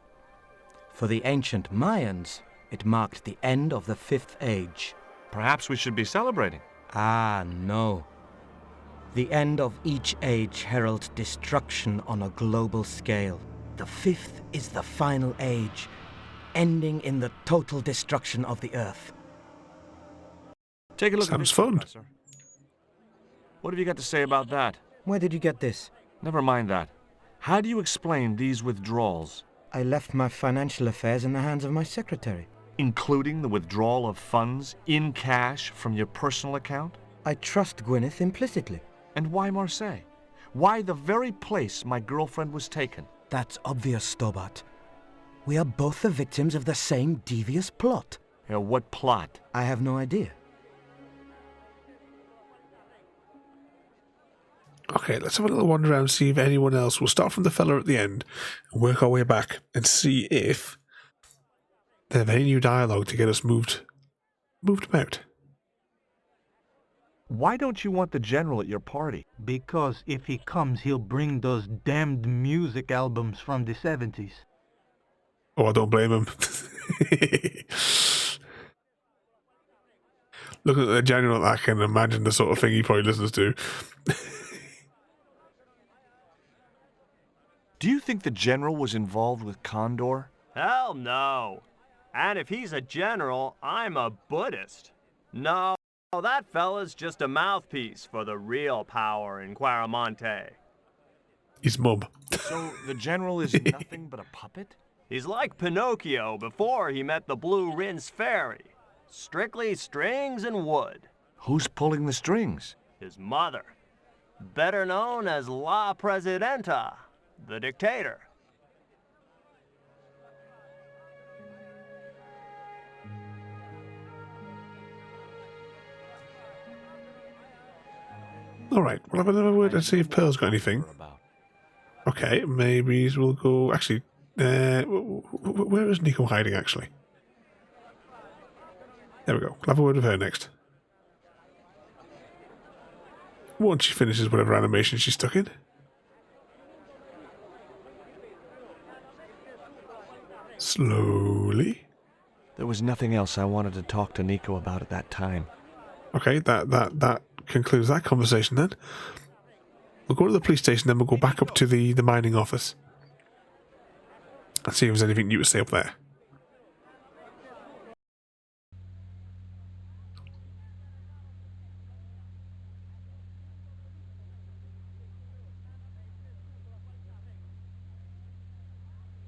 For the ancient Mayans, it marked the end of the Fifth Age. Perhaps we should be celebrating. Ah, no. The end of each age heralds destruction on a global scale. The fifth is the final age, ending in the total destruction of the Earth. Take a look at this, fun. Professor. What have you got to say about that? Where did you get this? Never mind that. How do you explain these withdrawals? I left my financial affairs in the hands of my secretary. Including the withdrawal of funds in cash from your personal account? I trust Gwyneth implicitly. And why Marseille? Why the very place my girlfriend was taken? That's obvious, Stobbart. We are both the victims of the same devious plot. What plot? I have no idea. Okay, let's have a little wander around and see if anyone else. We'll start from the fella at the end and work our way back and see if they have any new dialogue to get us moved about. Why don't you want the general at your party? Because if he comes, he'll bring those damned music albums from the 70s. Oh, I don't blame him. Looking at the general, I can imagine the sort of thing he probably listens to. Do you think the general was involved with Condor? Hell no. And if he's a general, I'm a Buddhist. No, that fella's just a mouthpiece for the real power in Quaramonte. His mum. So the general is nothing but a puppet? He's like Pinocchio before he met the Blue Rinse Fairy. Strictly strings and wood. Who's pulling the strings? His mother. Better known as La Presidenta, the dictator. Alright, we'll have another word and see if Pearl's got anything. Okay, maybe we'll go... Actually, where is Nico hiding, actually? There we go. We'll have a word with her next. Once she finishes whatever animation she's stuck in. Slowly. There was nothing else I wanted to talk to Nico about at that time. Okay, that concludes that conversation then. We'll go to the police station, then we'll go back up to the mining office. And see if there's anything new to say up there.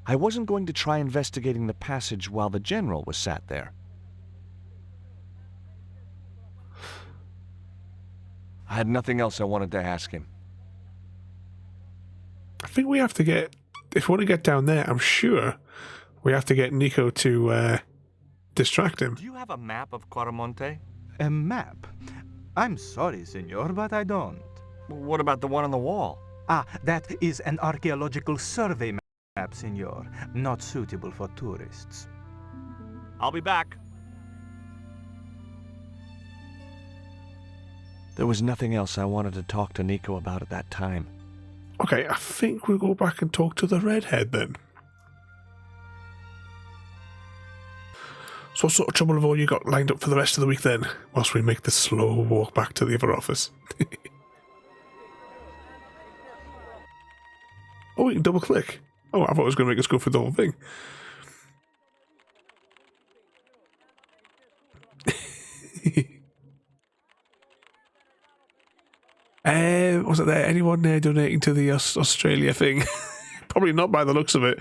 I wasn't going to try investigating the passage while the general was sat there. I had nothing else I wanted to ask him. I think we have to get... If we want to get down there, I'm sure we have to get Nico to distract him. Do you have a map of Quaramonte? A map? I'm sorry, senor, but I don't. What about the one on the wall? Ah, that is an archaeological survey map, senor. Not suitable for tourists. I'll be back. There was nothing else I wanted to talk to Nico about at that time. Okay, I think we'll go back and talk to the redhead then. So what sort of trouble have all you got lined up for the rest of the week then, whilst we make the slow walk back to the other office? Oh, we can double click. Oh, I thought it was going to make us go through the whole thing. Was it there? Anyone donating to the Australia thing? Probably not by the looks of it.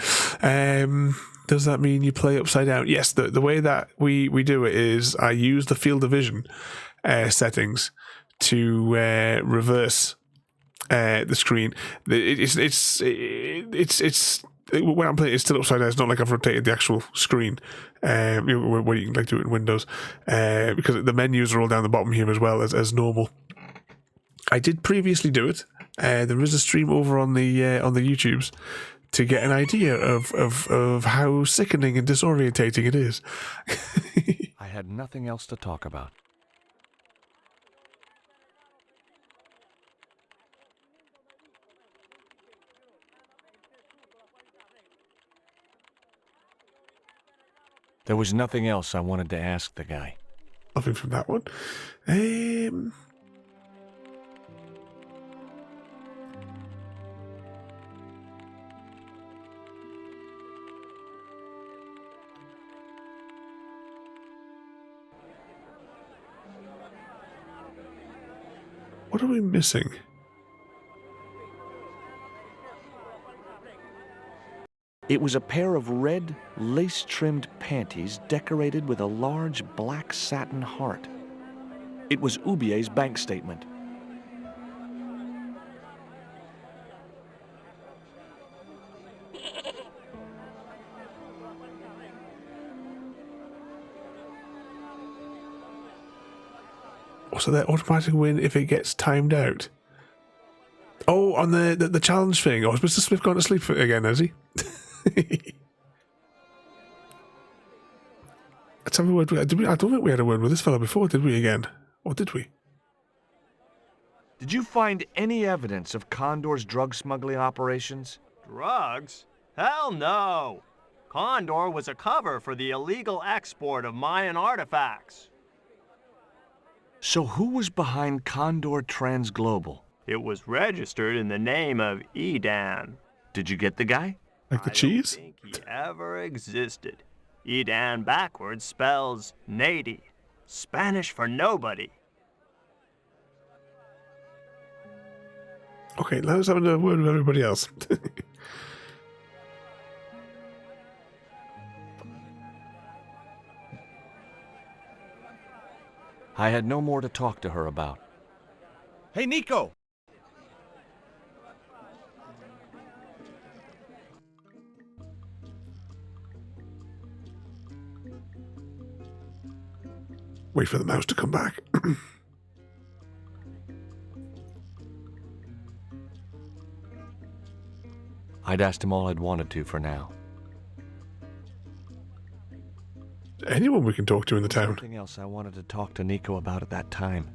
Does that mean you play upside down? Yes, the way that we do it is I use the field of vision settings to reverse the screen. It's when I'm playing, it's still upside down. It's not like I've rotated the actual screen. Where you can like do it in Windows, because the menus are all down the bottom here as well as normal. I did previously do it. There is a stream over on the YouTubes to get an idea of how sickening and disorientating it is. I had nothing else to talk about. There was nothing else I wanted to ask the guy. Nothing from that one. What are we missing? It was a pair of red, lace-trimmed panties decorated with a large black satin heart. It was Ubier's bank statement. So that automatic win if it gets timed out. Oh, on the challenge thing. Oh, has Mr. Smith gone to sleep again, has he? Let's have a word. I don't think we had a word with this fellow before, did we again? Or did we? Did you find any evidence of Condor's drug smuggling operations? Drugs? Hell no! Condor was a cover for the illegal export of Mayan artifacts. So who was behind Condor Transglobal? It was registered in the name of Edan. Did you get the guy? Like the cheese? I don't think he ever existed. Edan backwards spells Nady, Spanish for nobody. Okay, let's have a word with everybody else. I had no more to talk to her about. Hey, Nico! Wait for the mouse to come back. I'd asked him all I'd wanted to for now. Anyone we can talk to in the town. Nothing else I wanted to talk to Nico about at that time.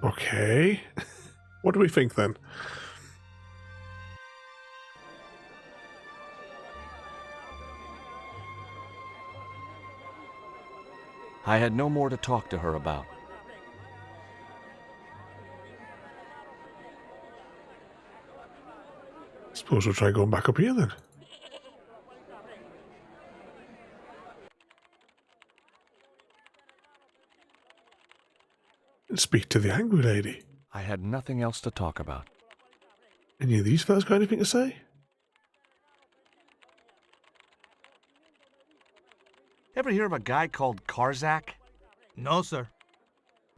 Okay. What do we think then? I had no more to talk to her about. Suppose we'll try going back up here then. And speak to the angry lady. I had nothing else to talk about. Any of these fellas got anything to say? Ever hear of a guy called Karzak? No, sir.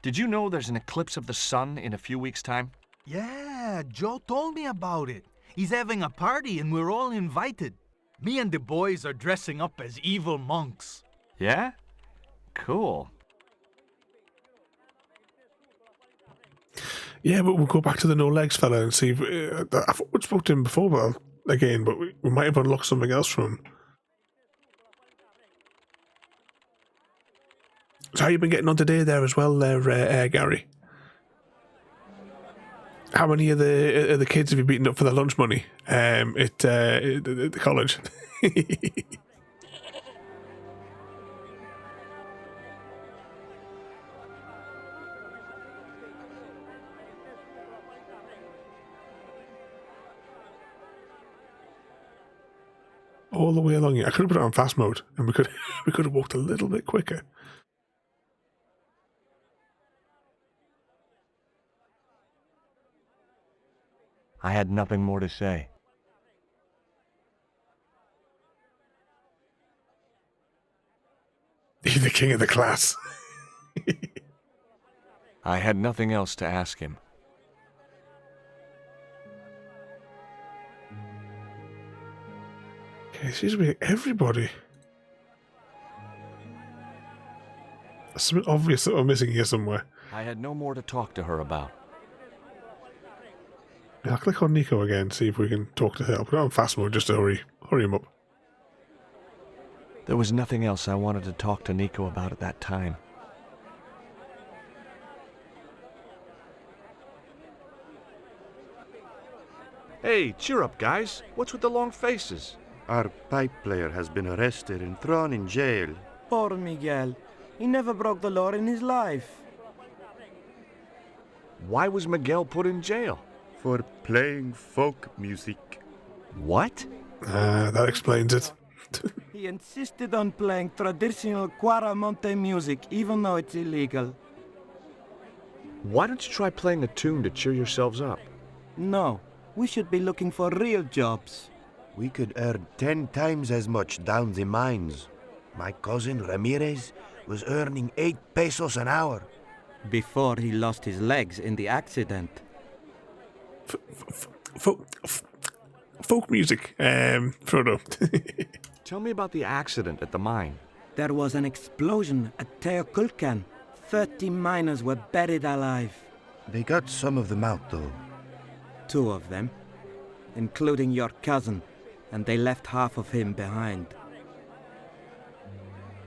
Did you know there's an eclipse of the sun in a few weeks' time? Yeah, Joe told me about it. He's having a party and we're all invited. Me and the boys are dressing up as evil monks. Yeah? Cool. Yeah, but we'll go back to the no legs fella and see if I thought we spoke to him before, but again, but we might have unlocked something else from him. So how you been getting on today there as well, there, Gary? How many of the kids have you beaten up for their lunch money at the college? All the way along here. I could have put it on fast mode, and we could have walked a little bit quicker. I had nothing more to say. He's the king of the class. I had nothing else to ask him. Okay, it seems to be everybody. There's something obvious that we're missing here somewhere. I had no more to talk to her about. Yeah, I'll click on Nico again, see if we can talk to her. I'll put it on fast mode just to hurry him up. There was nothing else I wanted to talk to Nico about at that time. Hey, cheer up, guys. What's with the long faces? Our pipe player has been arrested and thrown in jail. Poor Miguel. He never broke the law in his life. Why was Miguel put in jail? For playing folk music. What? That explains it. He insisted on playing traditional Quaramonte music, even though it's illegal. Why don't you try playing a tune to cheer yourselves up? No, we should be looking for real jobs. We could earn 10 times as much down the mines. My cousin Ramirez was earning 8 pesos an hour. Before he lost his legs in the accident. Folk music, Frodo. Tell me about the accident at the mine. There was an explosion at Teoculcan. 30 miners were buried alive. They got some of them out, though. 2 of them, including your cousin, and they left half of him behind.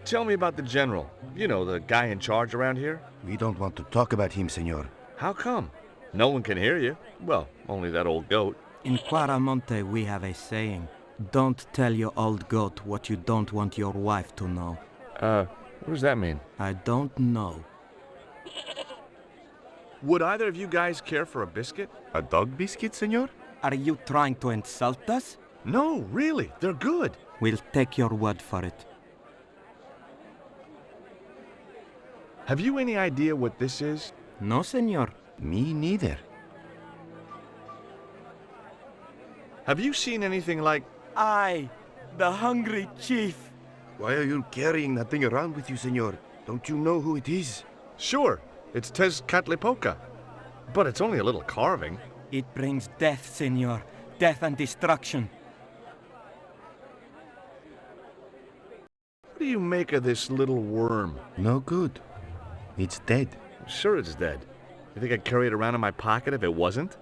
Tell me about the general. You know, the guy in charge around here. We don't want to talk about him, senor. How come? No one can hear you. Well, only that old goat. In Quaramonte, we have a saying. Don't tell your old goat what you don't want your wife to know. What does that mean? I don't know. Would either of you guys care for a biscuit? A dog biscuit, senor? Are you trying to insult us? No, really. They're good. We'll take your word for it. Have you any idea what this is? No, senor. Me neither. Have you seen anything like... I, the hungry chief. Why are you carrying that thing around with you, senor? Don't you know who it is? Sure, it's Tezcatlipoca. But it's only a little carving. It brings death, senor. Death and destruction. What do you make of this little worm? No good. It's dead. Sure it's dead. You think I'd carry it around in my pocket if it wasn't?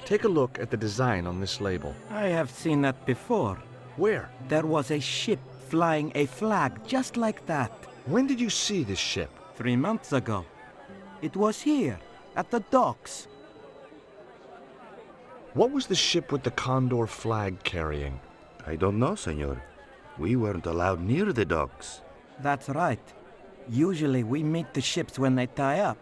Take a look at the design on this label. I have seen that before. Where? There was a ship flying a flag just like that. When did you see this ship? 3 months ago. It was here, at the docks. What was the ship with the condor flag carrying? I don't know, senor. We weren't allowed near the docks. That's right. Usually we meet the ships when they tie up.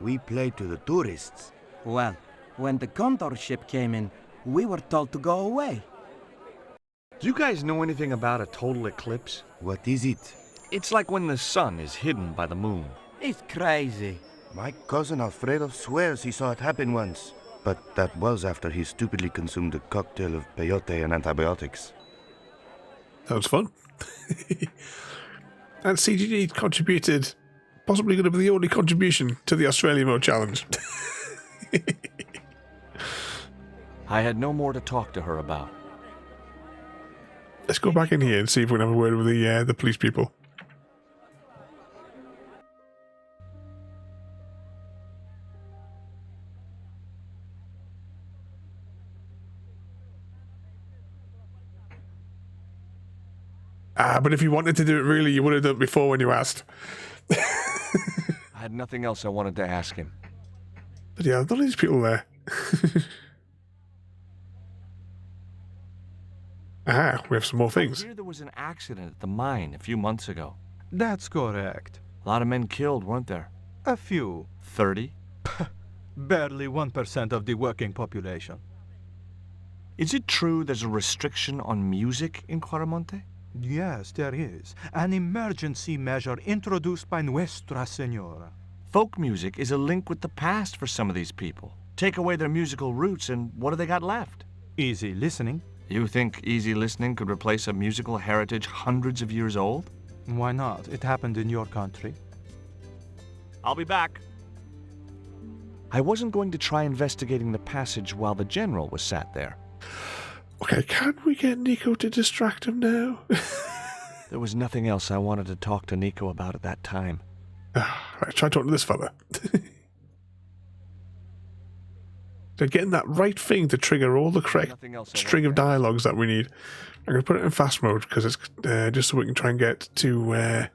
We play to the tourists. Well, when the condor ship came in, we were told to go away. Do you guys know anything about a total eclipse? What is it? It's like when the sun is hidden by the moon. It's crazy. My cousin Alfredo swears he saw it happen once. But that was after he stupidly consumed a cocktail of peyote and antibiotics. Sounds fun. And CGD contributed, possibly going to be the only contribution to the Australia Mode Challenge. I had no more to talk to her about. Let's go back in here and see if we can have a word with the police people. But if you wanted to do it really, you would have done it before when you asked. I had nothing else I wanted to ask him. But yeah, none of these people there. Ah, we have some more things. I hear there was an accident at the mine a few months ago. That's correct. A lot of men killed, weren't there? A few. 30? Barely 1% of the working population. Is it true there's a restriction on music in Quaramonte? Yes, there is. An emergency measure introduced by Nuestra Senora. Folk music is a link with the past for some of these people. Take away their musical roots and what do they got left? Easy listening. You think easy listening could replace a musical heritage hundreds of years old? Why not? It happened in your country. I'll be back. I wasn't going to try investigating the passage while the general was sat there. Okay, can we get Nico to distract him now? There was nothing else I wanted to talk to Nico about at that time. Right, try talking to this fella. They're getting that right thing to trigger all the correct string of dialogues that we need. I'm going to put it in fast mode because it's just so we can try and get to...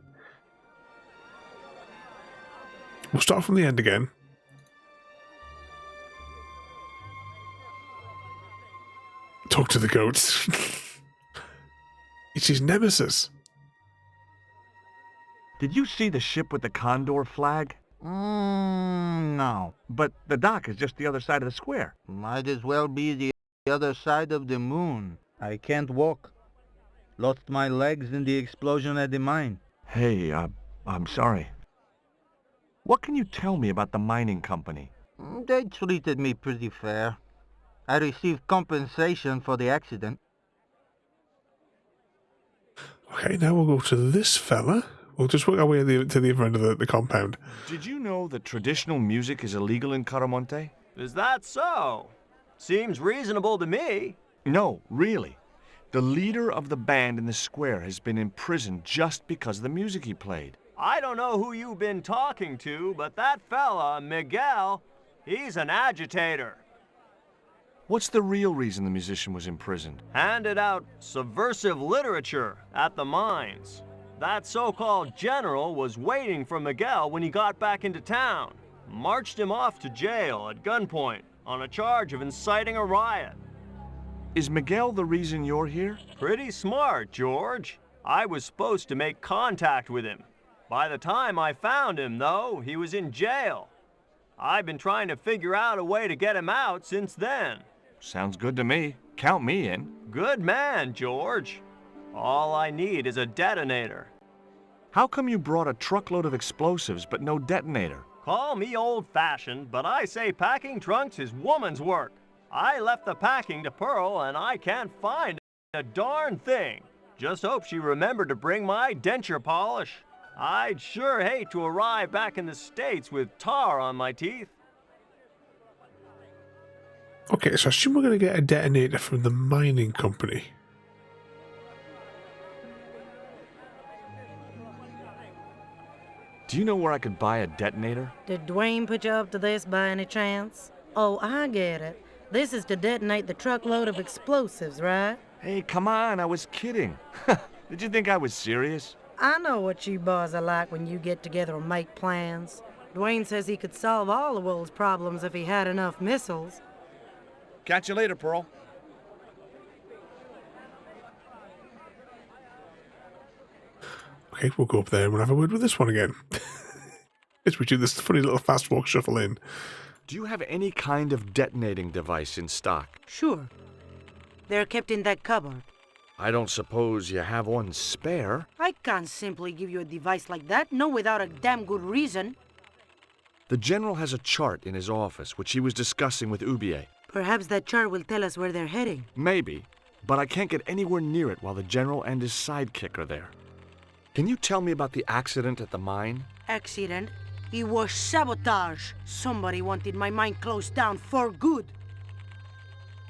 We'll start from the end again. talk to the goats. It's his nemesis. Did you see the ship with the condor flag? No. But the dock is just the other side of the square. Might as well be the other side of the moon. I can't walk. Lost my legs in the explosion at the mine. Hey, I'm sorry. What can you tell me about the mining company? They treated me pretty fair. I received compensation for the accident. Okay, now we'll go to this fella. We'll just work our way to the other end of the compound. Did you know that traditional music is illegal in Caramonte? Is that so? Seems reasonable to me. No, really. The leader of the band in the square has been imprisoned just because of the music he played. I don't know who you've been talking to, but that fella, Miguel, he's an agitator. What's the real reason the musician was imprisoned? Handed out subversive literature at the mines. That so-called general was waiting for Miguel when he got back into town. Marched him off to jail at gunpoint on a charge of inciting a riot. Is Miguel the reason you're here? Pretty smart, George. I was supposed to make contact with him. By the time I found him, though, he was in jail. I've been trying to figure out a way to get him out since then. Sounds good to me. Count me in. Good man, George. All I need is a detonator. How come you brought a truckload of explosives but no detonator? Call me old-fashioned, but I say packing trunks is woman's work. I left the packing to Pearl, and I can't find a darn thing. Just hope she remembered to bring my denture polish. I'd sure hate to arrive back in the States with tar on my teeth. Okay, so I assume we're going to get a detonator from the mining company. Do you know where I could buy a detonator? Did Dwayne put you up to this by any chance? Oh, I get it. This is to detonate the truckload of explosives, right? Hey, come on, I was kidding. Did you think I was serious? I know what you boys are like when you get together and make plans. Dwayne says he could solve all the world's problems if he had enough missiles. Catch you later, Pearl. Okay, we'll go up there and we'll have a word with this one again. As we do this funny little fast walk shuffle in. Do you have any kind of detonating device in stock? Sure. They're kept in that cupboard. I don't suppose you have one spare? I can't simply give you a device like that, no without a damn good reason. The General has a chart in his office, which he was discussing with Ubier. Perhaps that chart will tell us where they're heading. Maybe, but I can't get anywhere near it while the General and his sidekick are there. Can you tell me about the accident at the mine? Accident? It was sabotage. Somebody wanted my mine closed down for good.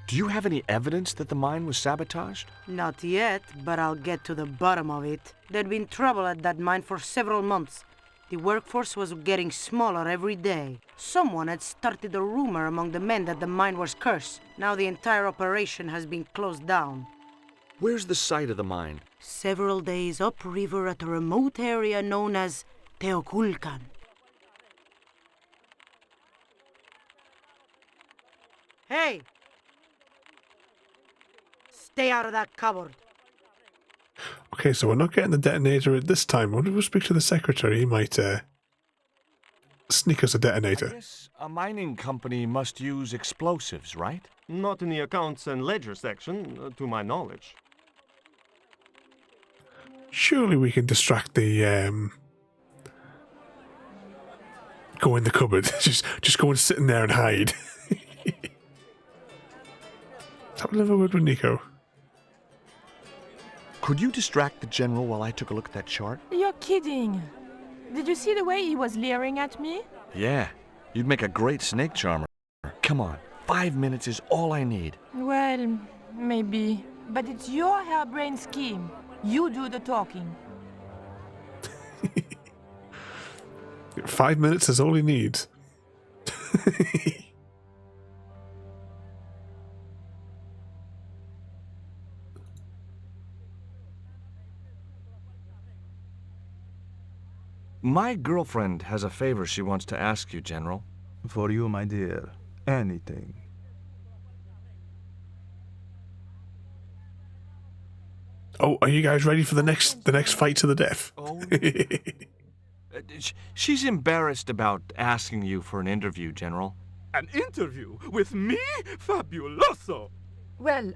Do you have any evidence that the mine was sabotaged? Not yet, but I'll get to the bottom of it. There'd been trouble at that mine for several months. The workforce was getting smaller every day. Someone had started a rumor among the men that the mine was cursed. Now the entire operation has been closed down. Where's the site of the mine? Several days upriver at a remote area known as Teoculcan. Hey! Stay out of that cupboard. Okay, so we're not getting the detonator at this time. I wonder if we'll speak to the secretary. He might sneak us a detonator. I guess a mining company must use explosives, right? Not in the accounts and ledger section, to my knowledge. Surely we can distract the go in the cupboard. just go and sit in there and hide. Have a little word with Nico. Could you distract the General while I took a look at that chart? You're kidding. Did you see the way he was leering at me? Yeah, you'd make a great snake charmer. Come on, 5 minutes is all I need. Well, maybe. But it's your harebrained scheme. You do the talking. 5 minutes is all he needs. My girlfriend has a favor she wants to ask you, General. For you, my dear. Anything. Oh, are you guys ready for the next fight to the death? Oh. She's embarrassed about asking you for an interview, General. An interview with me? Fabuloso! Well,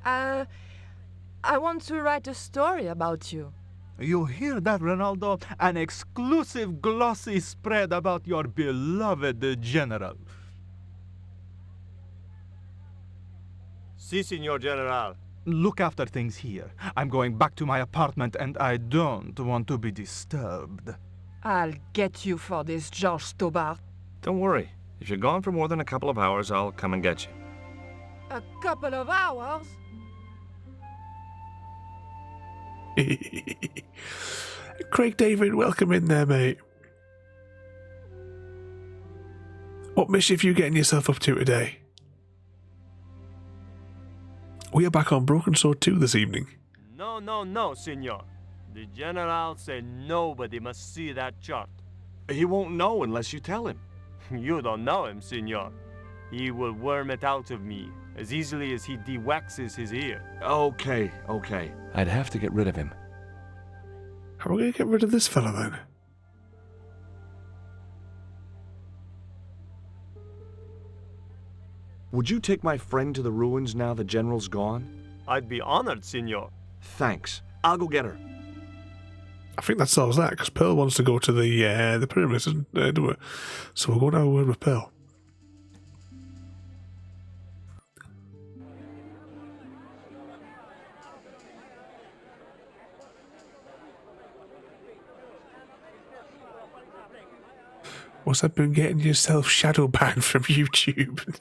I want to write a story about you. You hear that, Ronaldo? An exclusive glossy spread about your beloved General. Si, Signor General. Look after things here. I'm going back to my apartment and I don't want to be disturbed. I'll get you for this, George Stobbart. Don't worry. If you're gone for more than a couple of hours, I'll come and get you. A couple of hours? Craig David, welcome in there, mate. What mischief you getting yourself up to today? We are back on Broken Sword 2 this evening. No, Signor. The General said nobody must see that chart. He won't know unless you tell him. You don't know him, Signor. He will worm it out of me as easily as he de-waxes his ear. Okay. I'd have to get rid of him. How are we going to get rid of this fella then? Would you take my friend to the ruins now the General's gone? I'd be honored, Signor. Thanks. I'll go get her. I think that solves that, because Pearl wants to go to the pyramids, so we'll go and have a word with Pearl. What's that been getting yourself shadow banned from YouTube?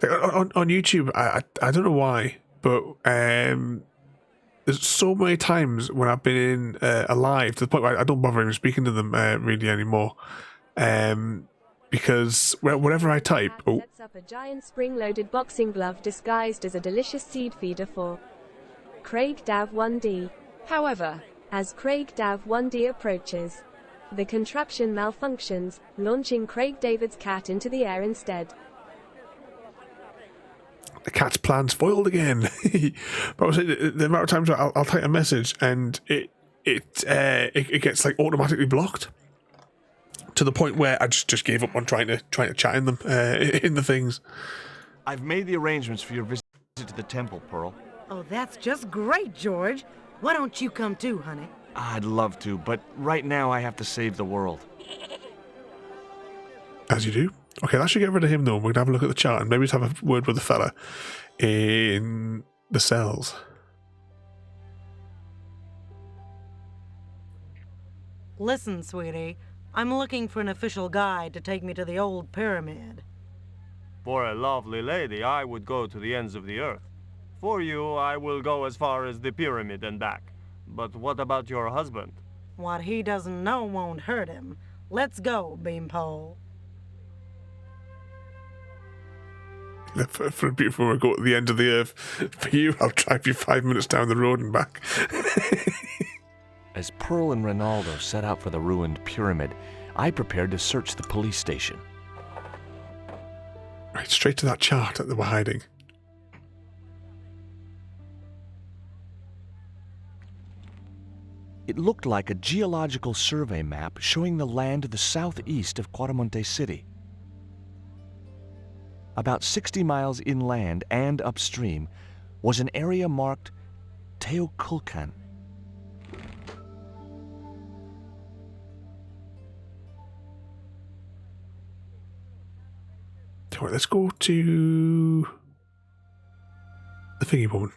on YouTube, I don't know why, but there's so many times when I've been in a live to the point where I don't bother even speaking to them really anymore, because whenever I type, sets up a giant spring-loaded boxing glove disguised as a delicious seed feeder for Craig Dav 1D. However, as Craig Dav 1D approaches, the contraption malfunctions, launching Craig David's cat into the air instead. The cat's plan's foiled again. But I was saying, the amount of times I'll type a message and it gets like automatically blocked to the point where I just gave up on trying to chat in them in the things. I've made the arrangements for your visit to the temple, Pearl. Oh, that's just great, George. Why don't you come too, honey? I'd love to, but right now I have to save the world. As you do. Okay, that should get rid of him though. We're going to have a look at the chart and maybe just have a word with the fella in the cells. Listen, sweetie. I'm looking for an official guide to take me to the old pyramid. For a lovely lady, I would go to the ends of the earth. For you, I will go as far as the pyramid and back. But what about your husband? What he doesn't know won't hurt him. Let's go, Beanpole. For a beautiful woman, go to the end of the earth. For you, I'll drive you 5 minutes down the road and back. As Pearl and Ronaldo set out for the ruined pyramid, I prepared to search the police station. Right, straight to that chart that they were hiding. It looked like a geological survey map showing the land to the southeast of Quaramonte City. About 60 miles inland and upstream was an area marked Teoculcan. Alright, let's go to the thingy woman.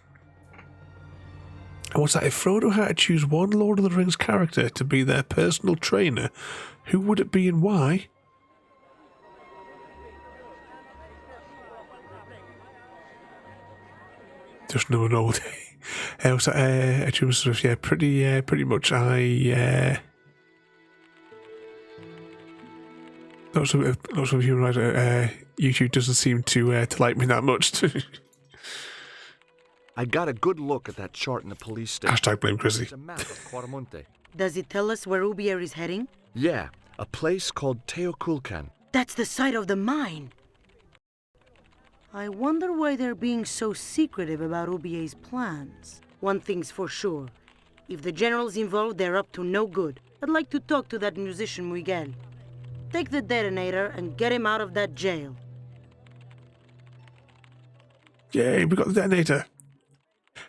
And what's that? If Frodo had to choose one Lord of the Rings character to be their personal trainer, who would it be and why? Just no one old. Sort of, yeah, pretty much. Lots of human rights. YouTube doesn't seem to like me that much. I got a good look at that chart in the police station. Hashtag blame Chrissy. It's a map of Quaramonte. Does it tell us where Ubier is heading? Yeah, a place called Teoculcan. That's the site of the mine. I wonder why they're being so secretive about Ubier's plans. One thing's for sure. If the general's involved, they're up to no good. I'd like to talk to that musician Miguel. Take the detonator and get him out of that jail. Yay, we got the detonator.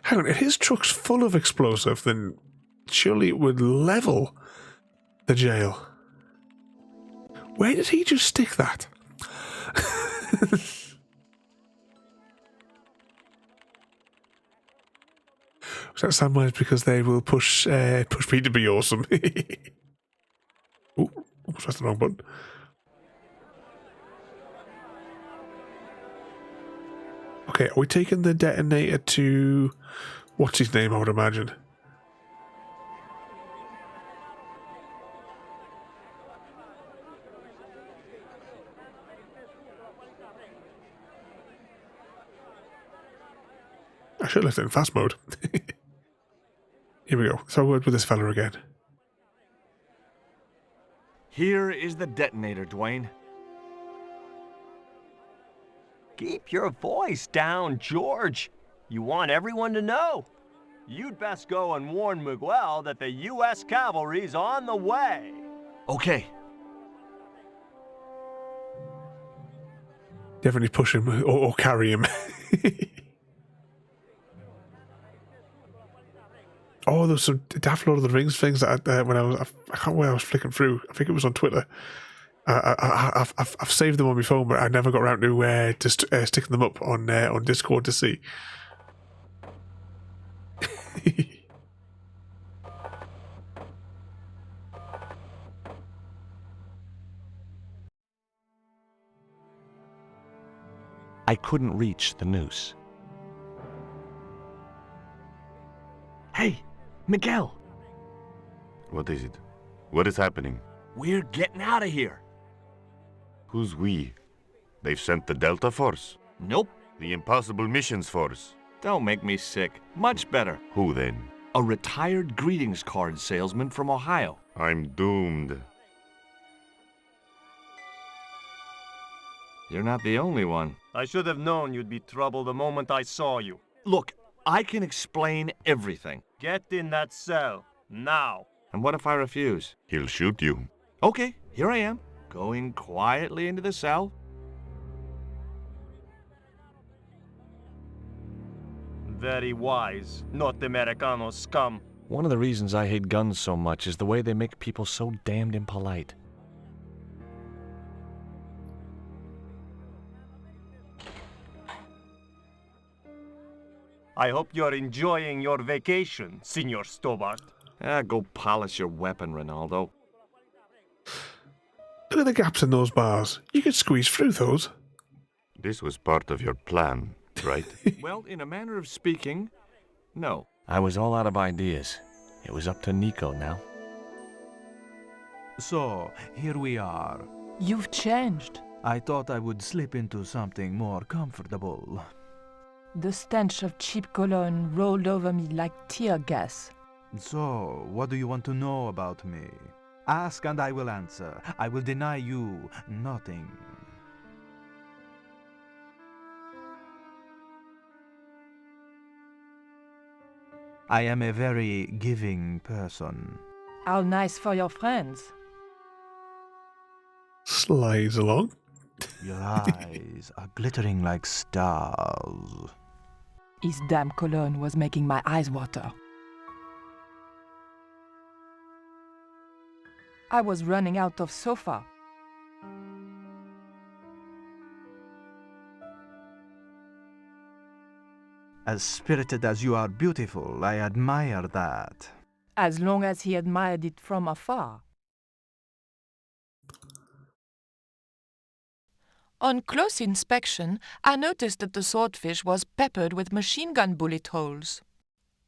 Hang on, if his truck's full of explosive, then surely it would level the jail. Where did he just stick that? Was that Samwise because they will push me to be awesome? Ooh, that's the wrong button. Okay, are we taking the detonator to... What's his name, I would imagine? I should have left it in fast mode. Here we go. So I'll word with this fella again. Here is the detonator, Dwayne. Keep your voice down, George. You want everyone to know. You'd best go and warn Miguel that the U.S. cavalry's on the way. Okay. Definitely push him or carry him. Oh, there's some Daft Lord of the Rings things that when I can't remember where I was flicking through. I think it was on Twitter. I've saved them on my phone, but I never got around to sticking them up on Discord to see. I couldn't reach the noose. Hey, Miguel. What is it? What is happening? We're getting out of here. Who's we? They've sent the Delta Force? Nope. The Impossible Missions Force? Don't make me sick. Much better. Who then? A retired greetings card salesman from Ohio. I'm doomed. You're not the only one. I should have known you'd be trouble the moment I saw you. Look, I can explain everything. Get in that cell, now. And what if I refuse? He'll shoot you. Okay, here I am, going quietly into the cell. Very wise, not Americano scum. One of the reasons I hate guns so much is the way they make people so damned impolite. I hope you're enjoying your vacation, Senor Stobbart. Go polish your weapon, Ronaldo. Look at the gaps in those bars. You could squeeze through those. This was part of your plan, right? Well, in a manner of speaking, no. I was all out of ideas. It was up to Nico now. So, here we are. You've changed. I thought I would slip into something more comfortable. The stench of cheap cologne rolled over me like tear gas. So, what do you want to know about me? Ask and I will answer. I will deny you nothing. I am a very giving person. How nice for your friends. Slides along. Your eyes are glittering like stars. His damn cologne was making my eyes water. I was running out of sofa. As spirited as you are beautiful, I admire that. As long as he admired it from afar. On close inspection, I noticed that the swordfish was peppered with machine gun bullet holes.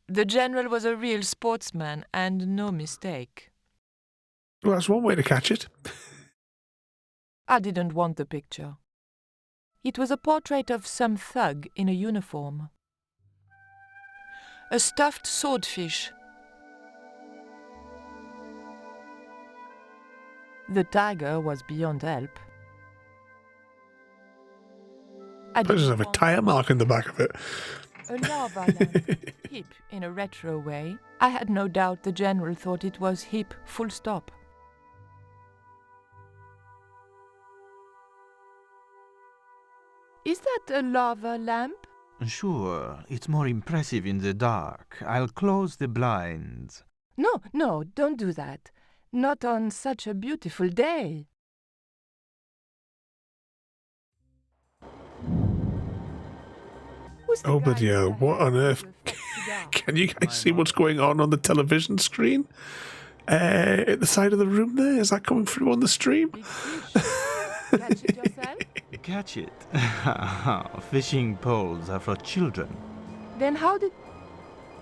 The general was a real sportsman, and no mistake. Well, that's one way to catch it. I didn't want the picture. It was a portrait of some thug in a uniform. A stuffed swordfish. The tiger was beyond help. I just have a tire mark in the back of it. A lava lamp. Hip in a retro way. I had no doubt the general thought it was hip, full stop. Is that a lava lamp? Sure, it's more impressive in the dark. I'll close the blinds. No, don't do that. Not on such a beautiful day. Oh, but yeah, what on earth? Can you guys see what's going on the television screen? At the side of the room there? Is that coming through on the stream? Catch it yourself? Catch it. Fishing poles are for children. Then how did...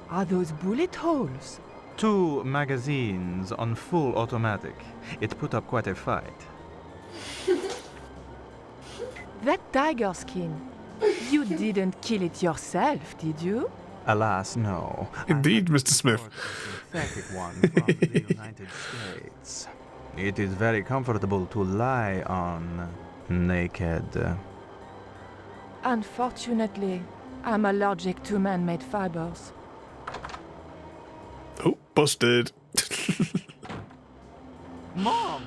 Are those bullet holes? 2 magazines on full automatic. It put up quite a fight. That tiger skin. You didn't kill it yourself, did you? Alas, no. Indeed, Mr. Smith. Synthetic one from the United States. It is very comfortable to lie on naked. Unfortunately, I'm allergic to man-made fibers. Oh, busted. Mom!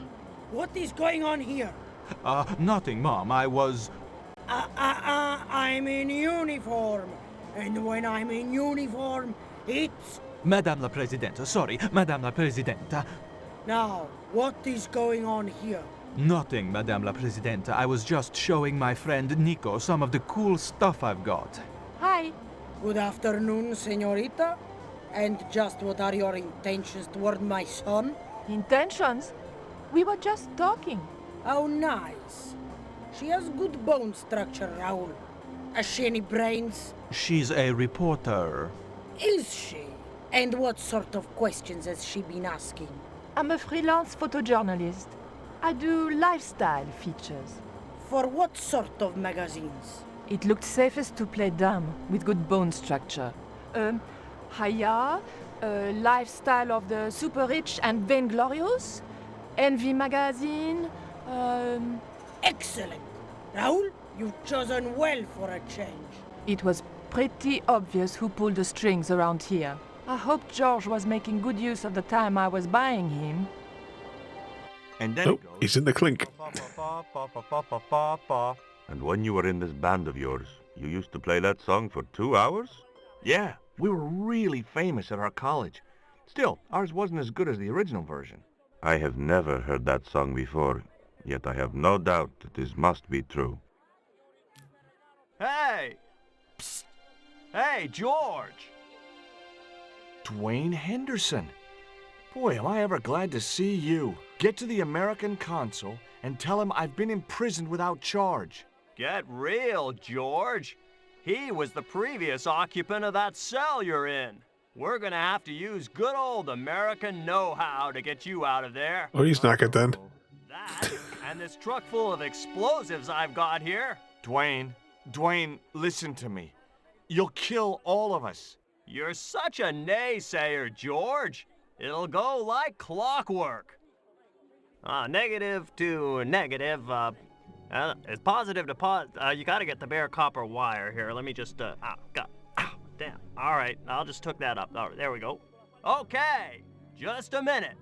What is going on here? Nothing, Mom. I was... I'm in uniform. And when I'm in uniform, it's... Madame la Présidente. Sorry, Madame la Présidente. Now, what is going on here? Nothing, Madame la Présidente. I was just showing my friend Nico some of the cool stuff I've got. Hi. Good afternoon, señorita. And just what are your intentions toward my son? Intentions? We were just talking. How nice. She has good bone structure, Raoul. Has she any brains? She's a reporter. Is she? And what sort of questions has she been asking? I'm a freelance photojournalist. I do lifestyle features. For what sort of magazines? It looked safest to play dumb, with good bone structure. Haya, Lifestyle of the Super Rich and Vainglorious, Envy Magazine, Excellent! Raoul, you've chosen well for a change. It was pretty obvious who pulled the strings around here. I hope George was making good use of the time I was buying him. And then Oh, he's in the clink. And when you were in this band of yours, you used to play that song for 2 hours? Yeah, we were really famous at our college. Still, ours wasn't as good as the original version. I have never heard that song before, yet I have no doubt that this must be true. Hey! Psst! Hey, George! Dwayne Henderson. Boy, am I ever glad to see you. Get to the American consul and tell him I've been imprisoned without charge. Get real, George. He was the previous occupant of that cell you're in. We're gonna have to use good old American know-how to get you out of there. Oh, he's knackered then. That, and this truck full of explosives I've got here. Dwayne, listen to me. You'll kill all of us. You're such a naysayer, George. It'll go like clockwork. Negative to negative, it's positive to you gotta get the bare copper wire here. Let me just, damn. All right, I'll just hook that up. All right, there we go. Okay, just a minute.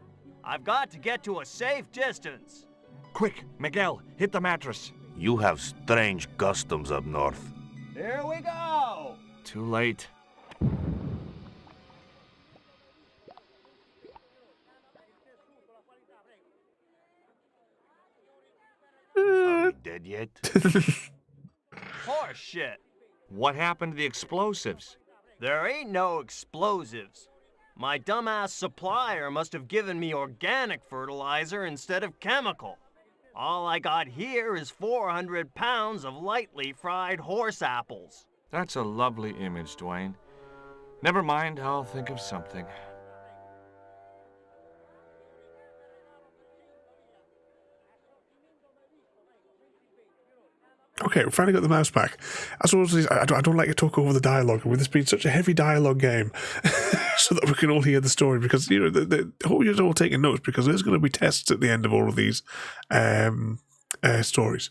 I've got to get to a safe distance. Quick, Miguel, hit the mattress. You have strange customs up north. Here we go. Too late. Are we dead yet? Horse shit. What happened to the explosives? There ain't no explosives. My dumbass supplier must have given me organic fertilizer instead of chemical. All I got here is 400 pounds of lightly fried horse apples. That's a lovely image, Dwayne. Never mind, I'll think of something. Okay, we finally got the mouse back. As always, I don't like to talk over the dialogue with this being such a heavy dialogue game, so that we can all hear the story. Because I hope you're all taking notes, because there's going to be tests at the end of all of these stories.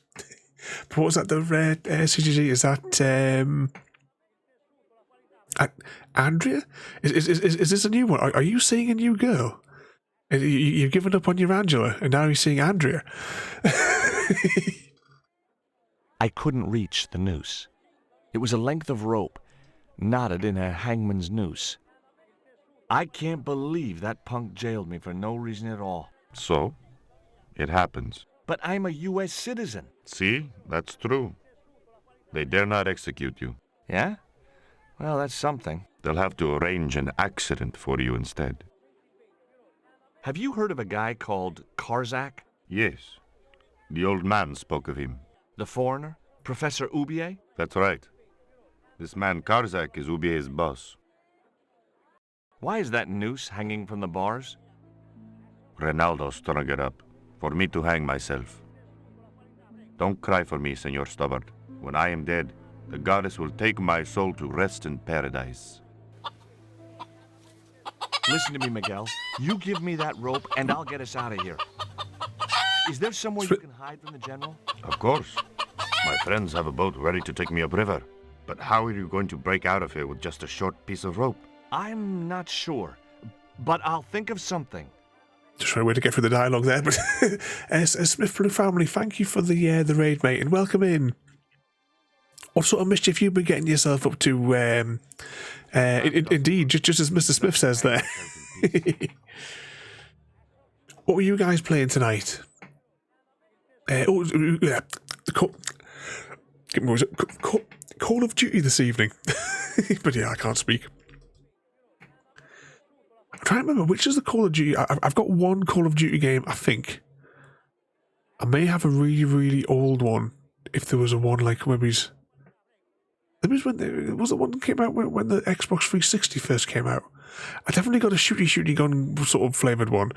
But what was that? The CGG, is that Andrea? Is this a new one? Are you seeing a new girl? You've given up on your Angela, and now you're seeing Andrea. I couldn't reach the noose. It was a length of rope, knotted in a hangman's noose. I can't believe that punk jailed me for no reason at all. So? It happens. But I'm a U.S. citizen. See? That's true. They dare not execute you. Yeah? Well, that's something. They'll have to arrange an accident for you instead. Have you heard of a guy called Karzak? Yes. The old man spoke of him. The foreigner? Professor Oubier? That's right. This man Karzak is Oubier's boss. Why is that noose hanging from the bars? Ronaldo strung it up, for me to hang myself. Don't cry for me, Senor Stobbart. When I am dead, the goddess will take my soul to rest in paradise. Listen to me, Miguel. You give me that rope, and I'll get us out of here. Is there somewhere you can hide from the General? Of course. My friends have a boat ready to take me upriver. But how are you going to break out of here with just a short piece of rope? I'm not sure, but I'll think of something. Just trying a way to get through the dialogue there, but Smith Blue family, thank you for the raid, mate, and welcome in. What sort of mischief you been getting yourself up to? Indeed, just as Mr. Smith says there. What were you guys playing tonight? Call of Duty this evening. But yeah, I can't speak. I'm trying to remember which is the Call of Duty. I've got one Call of Duty game, I think. I may have a really, really old one. If there was a one like maybe when was it one that came out when the Xbox 360 first came out? I definitely got a shooty gun sort of flavoured one.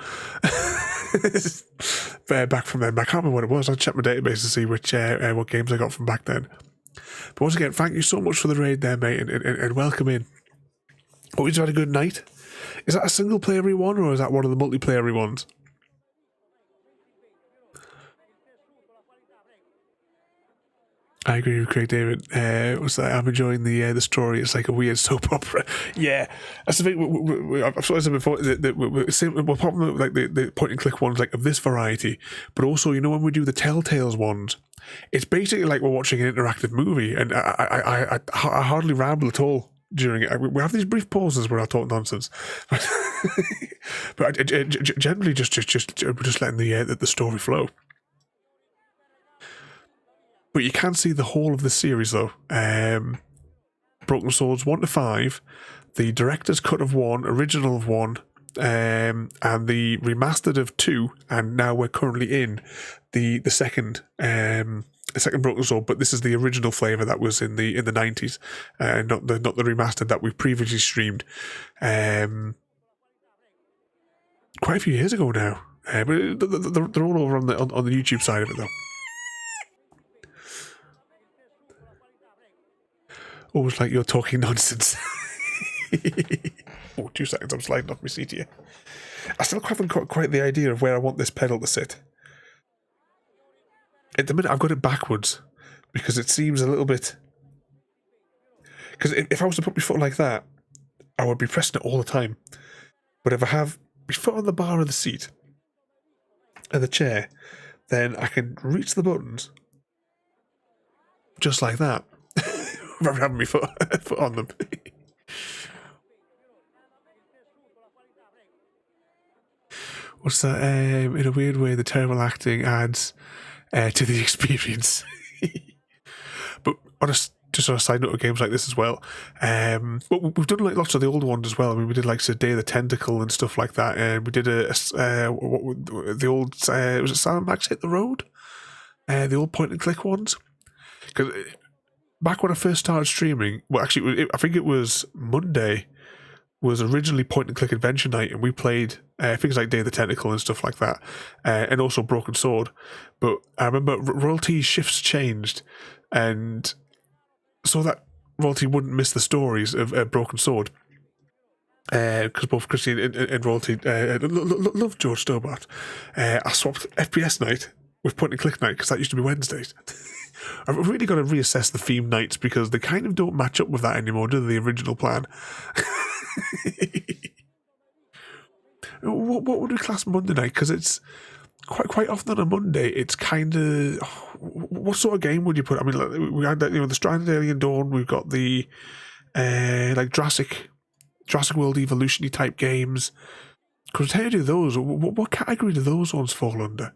Back from then. I can't remember what it was. I'll check my database to see which what games I got from back then. But once again, thank you so much for the raid there, mate, and welcome in. Hope you've had a good night. Is that a single player one, or is that one of the multiplayer ones? I agree with Craig David. What's that? I'm enjoying the story. It's like a weird soap opera. Yeah, that's the thing. I've sort of said before that we're popping like the point and click ones like of this variety, but also when we do the Telltales ones, it's basically like we're watching an interactive movie, and I hardly ramble at all during it. We have these brief pauses where I talk nonsense, but I generally just letting the story flow. But you can see the whole of the series though. Broken Swords 1 to 5, the director's cut of 1, original of 1, and the remastered of 2, and now we're currently in the second Broken Sword. But this is the original flavour that was in the 90s, not the remastered that we've previously streamed. Quite a few years ago now, but they're all over on the YouTube side of it though. Almost like you're talking nonsense. Oh, 2 seconds, I'm sliding off my seat here. I still haven't got quite the idea of where I want this pedal to sit. At the minute, I've got it backwards because it seems a little bit... Because if I was to put my foot like that, I would be pressing it all the time. But if I have my foot on the bar of the seat and the chair, then I can reach the buttons just like that. Rather having my foot on them. What's that? In a weird way, the terrible acting adds to the experience. But just on a side note of games like this as well, but we've done like lots of the old ones as well. I mean, we did like Day of the Tentacle and stuff like that, and we did the old was it Sam Max Hit the Road? The old point and click ones, because. Back when I first started streaming, well, actually, I think it was Monday, was originally point and click adventure night, and we played things like Day of the Tentacle and stuff like that, and also Broken Sword. But I remember royalty shifts changed, and so that royalty wouldn't miss the stories of Broken Sword. Because both Christine and royalty love George Stobbart. I swapped FPS night with point and click night, because that used to be Wednesdays. I've really got to reassess the theme nights because they kind of don't match up with that anymore, do they, the original plan? What would we class Monday night? Because it's quite often on a Monday, it's kind of... what sort of game would you put? I mean, like, we had that, the Stranded Alien Dawn, we've got the like Jurassic World Evolution-y type games. Because how do those? What category do those ones fall under?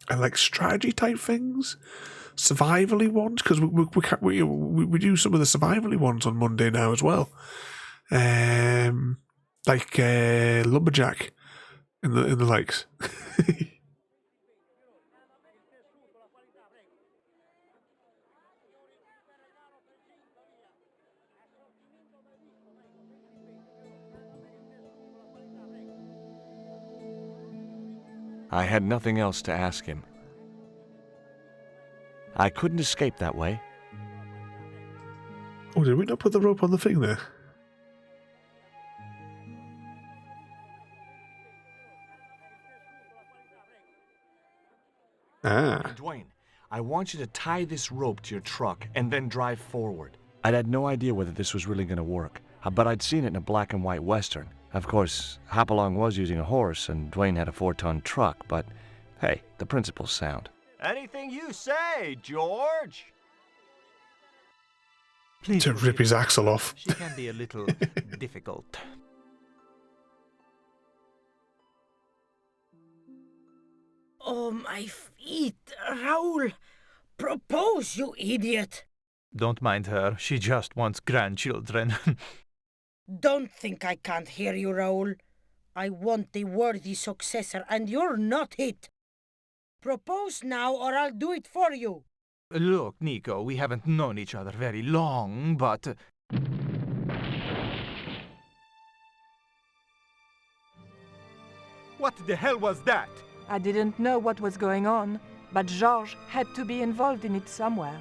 And like strategy type things, survivally ones, because we do some of the survivally ones on Monday now as well. Like Lumberjack in the likes. I had nothing else to ask him. I couldn't escape that way. Oh, did we not put the rope on the thing there? Ah. Dwayne, I want you to tie this rope to your truck and then drive forward. I'd had no idea whether this was really going to work, but I'd seen it in a black and white Western. Of course, Hopalong was using a horse, and Dwayne had a 4-ton truck, but hey, the principle's sound. Anything you say, George. Please To rip his axle off. She can be a little difficult. Oh, my feet, Raoul! Propose, you idiot! Don't mind her. She just wants grandchildren. Don't think I can't hear you, Raoul. I want the worthy successor, and you're not it. Propose now, or I'll do it for you. Look, Nico, we haven't known each other very long, but... What the hell was that? I didn't know what was going on, but George had to be involved in it somewhere.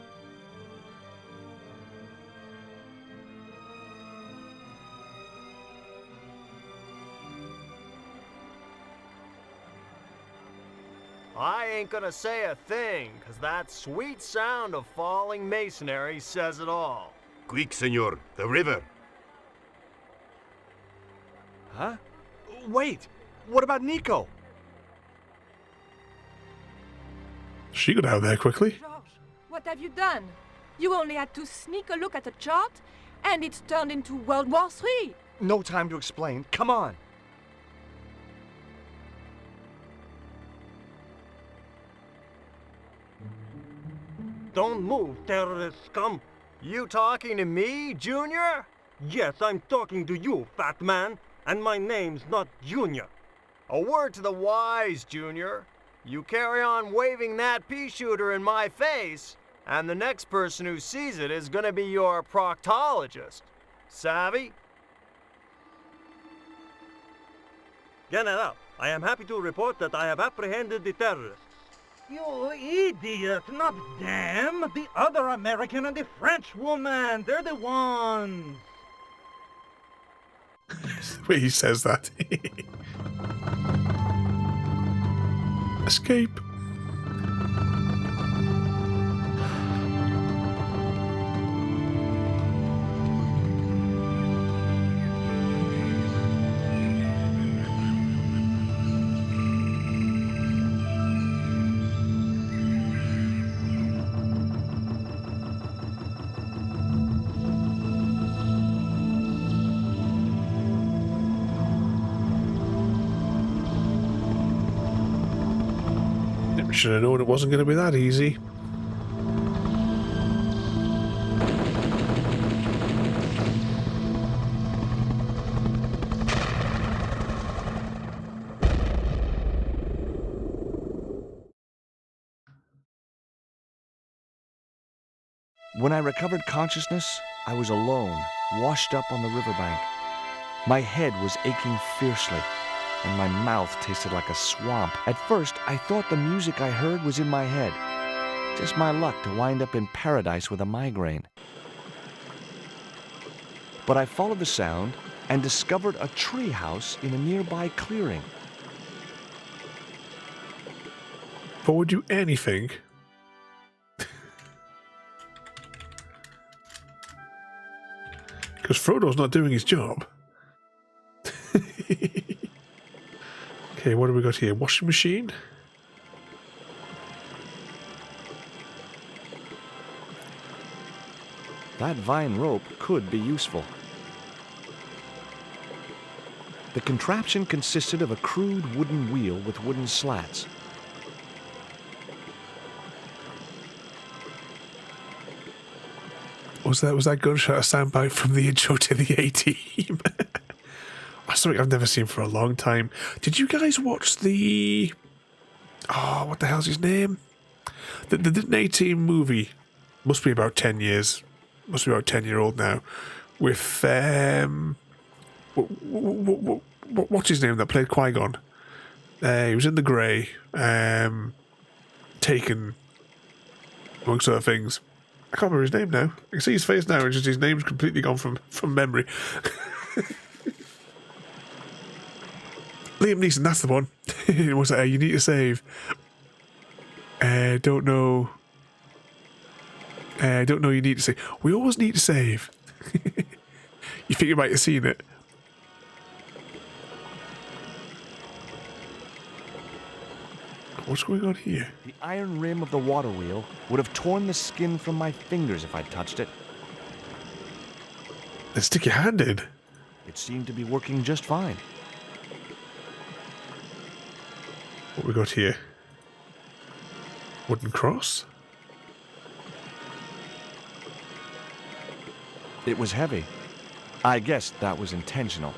I ain't gonna say a thing, 'cause that sweet sound of falling masonry says it all. Quick, senor, the river. Huh? Wait, what about Nico? She got out there quickly. George, what have you done? You only had to sneak a look at the chart, and it's turned into World War III. No time to explain. Come on. Don't move, terrorist scum. You talking to me, Junior? Yes, I'm talking to you, fat man. And my name's not Junior. A word to the wise, Junior. You carry on waving that pea shooter in my face, and the next person who sees it is gonna be your proctologist. Savvy? Get it up. I am happy to report that I have apprehended the terrorists. You idiot! Not them! The other American and the French woman! They're the ones! The way he says that. Escape. Should have known it wasn't going to be that easy. When I recovered consciousness, I was alone, washed up on the riverbank. My head was aching fiercely, and my mouth tasted like a swamp. At first, I thought the music I heard was in my head. Just my luck to wind up in paradise with a migraine. But I followed the sound and discovered a tree house in a nearby clearing. before we do anything, because Frodo's not doing his job. Okay, what do we got here? Washing machine? That vine rope could be useful. The contraption consisted of a crude wooden wheel with wooden slats. Was that gunshot a soundbite from the intro to the A-Team? That's something I've never seen for a long time. Did you guys watch the... Oh, what the hell's his name? The A-Team movie. Must be about 10 years. Must be about 10-year-old now. With, what's his name that played Qui-Gon? He was in The Grey. Taken, amongst other things. I can't remember his name now. I can see his face now, and just his name's completely gone from memory. Liam Neeson, that's the one. What's that? You need to save. Don't know. Don't know you need to save. We always need to save. You think you might have seen it. What's going on here? The iron rim of the water wheel would have torn the skin from my fingers if I'd touched it. Then stick your hand in. It seemed to be working just fine. What we got here? Wooden cross? It was heavy. I guess that was intentional.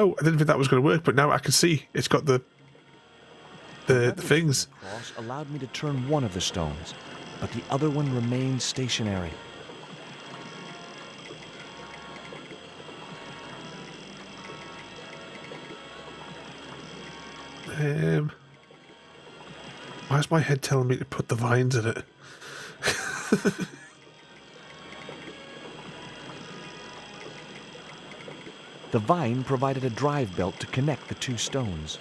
Oh, I didn't think that was going to work, but now I can see it's got the things. The cross allowed me to turn one of the stones, but the other one remained stationary. Why is my head telling me to put the vines in it? The vine provided a drive belt to connect the two stones.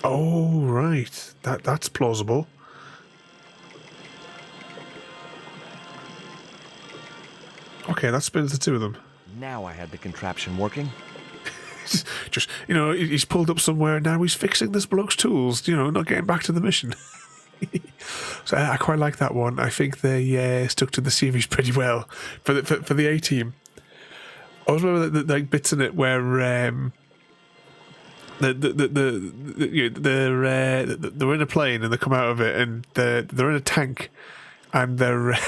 Oh, right. That's plausible. Okay, that spins the two of them. Now I had the contraption working. Just, you know, he's pulled up somewhere and now he's fixing this bloke's tools, you know, not getting back to the mission. So I quite like that one. I think they stuck to the series pretty well for the A-Team. I always remember the bits in it where they're in a plane and they come out of it and they're in a tank and they're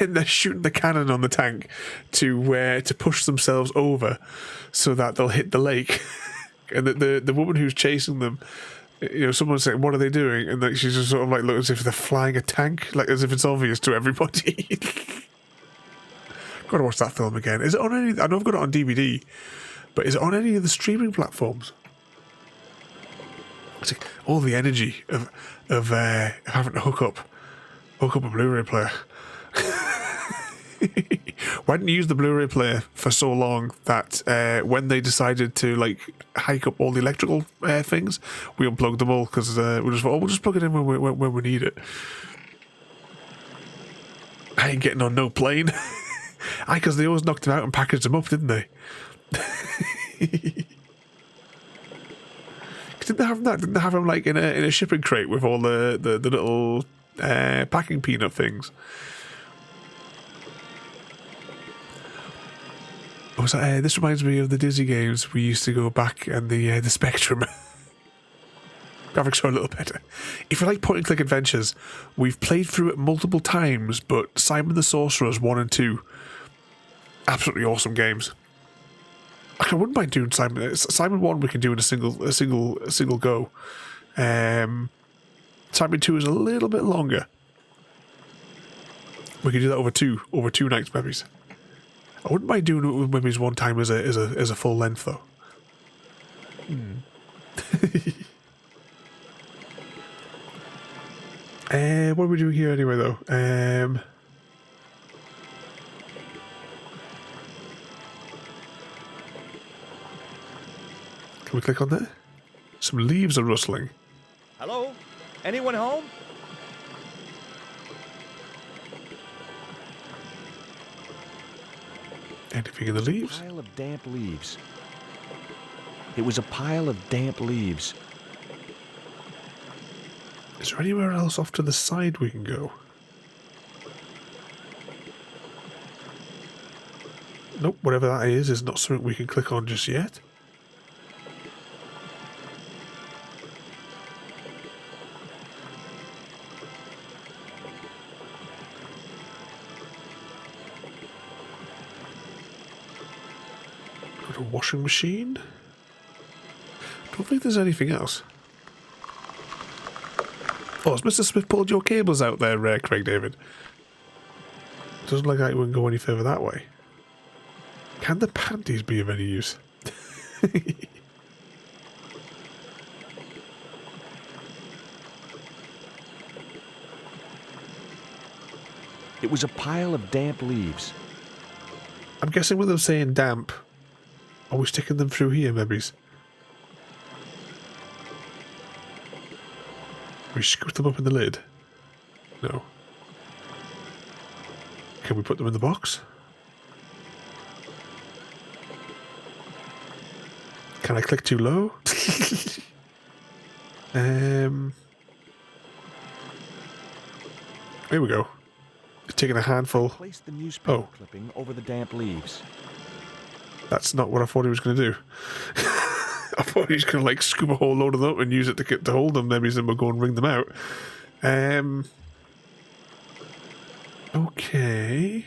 they're shooting the cannon on the tank to push themselves over so that they'll hit the lake. And the woman who's chasing them, you know, someone's saying, "What are they doing?" And like she's just sort of like looks as if they're flying a tank, like as if it's obvious to everybody. Gotta watch that film again. Is it on any? I know I've got it on DVD, but is it on any of the streaming platforms? It's like all the energy of having to hook up a Blu-ray player. Why didn't you use the Blu-ray player for so long that when they decided to like hike up all the electrical things, we unplugged them all because we just thought, oh, we'll just plug it in when we need it. I ain't getting on no plane. Because they always knocked them out and packaged them up, didn't they? Didn't they have that? Didn't they have them like in a shipping crate with all the little packing peanut things? Oh, so, this reminds me of the Disney games we used to go back and the Spectrum. Graphics are a little better. If you like point-and-click adventures, we've played through it multiple times, but Simon the Sorcerer's 1 and 2, absolutely awesome games. I wouldn't mind doing Simon 1. We can do in a single go. Simon 2 is a little bit longer. We could do that over two nights, maybe. I wouldn't mind doing it with maybe one time as a full length though. What are we doing here anyway though? Can we click on there? Some leaves are rustling. Hello? Anyone home? Anything in the leaves? A pile of damp leaves. It was a pile of damp leaves. Is there anywhere else off to the side we can go? Nope, whatever that is not something we can click on just yet. Got a washing machine. Don't think there's anything else. Oh, has Mr. Smith pulled your cables out there, Craig David? Doesn't look like it wouldn't go any further that way. Can the panties be of any use? It was a pile of damp leaves. I'm guessing with them saying damp, are we sticking them through here, maybe? We scoot them up in the lid? No. Can we put them in the box? Can I click too low? Here we go. Taking a handful. Place the newspaper clipping over the damp leaves. That's not what I thought he was going to do. I thought he was going to like scoop a whole load of them up and use it to hold them. Maybe then we'll go and ring them out. Okay.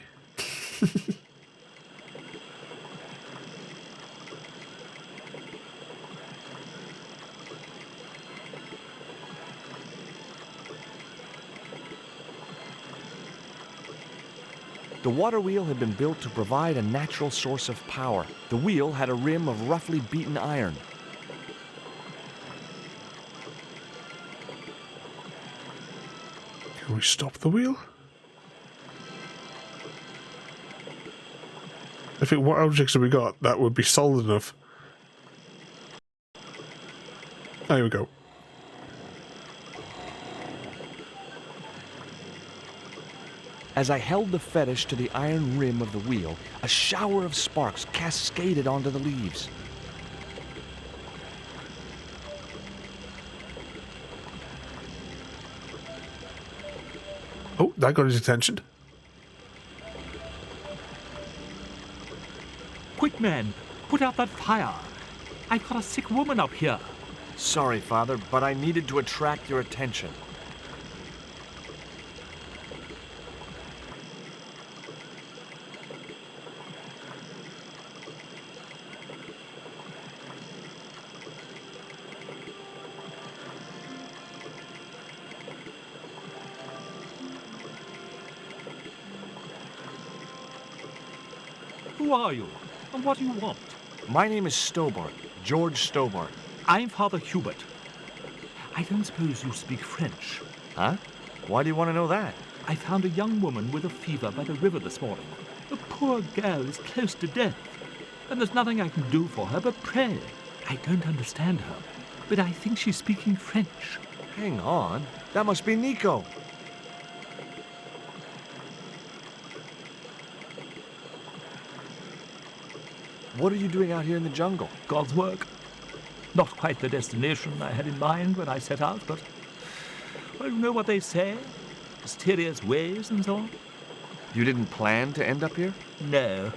The water wheel had been built to provide a natural source of power. The wheel had a rim of roughly beaten iron. Can we stop the wheel? I think what objects have we got that would be solid enough? There we go. As I held the fetish to the iron rim of the wheel, a shower of sparks cascaded onto the leaves. Oh, that got his attention. Quick, man! Put out that fire! I've got a sick woman up here. Sorry, Father, but I needed to attract your attention. Who are you? And what do you want? My name is Stobbart, George Stobbart. I'm Father Hubert. I don't suppose you speak French. Huh? Why do you want to know that? I found a young woman with a fever by the river this morning. The poor girl is close to death, and there's nothing I can do for her but pray. I don't understand her, but I think she's speaking French. Hang on. That must be Nico. What are you doing out here in the jungle? God's work. Not quite the destination I had in mind when I set out, but, well, you know what they say? Mysterious ways and so on. You didn't plan to end up here? No.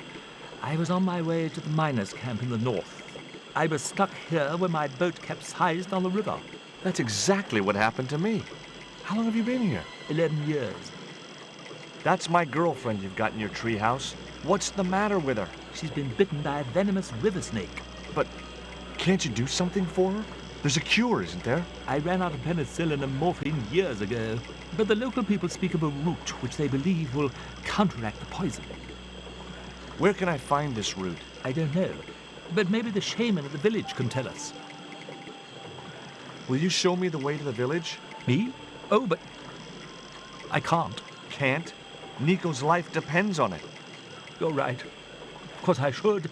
I was on my way to the miners' camp in the north. I was stuck here when my boat capsized on the river. That's exactly what happened to me. How long have you been here? 11 years. That's my girlfriend you've got in your treehouse. What's the matter with her? She's been bitten by a venomous river snake. But can't you do something for her? There's a cure, isn't there? I ran out of penicillin and morphine years ago, but the local people speak of a root which they believe will counteract the poison. Where can I find this root? I don't know, but maybe the shaman of the village can tell us. Will you show me the way to the village? Me? Oh, but I can't. Can't? Nico's life depends on it. You're right. Of course I should,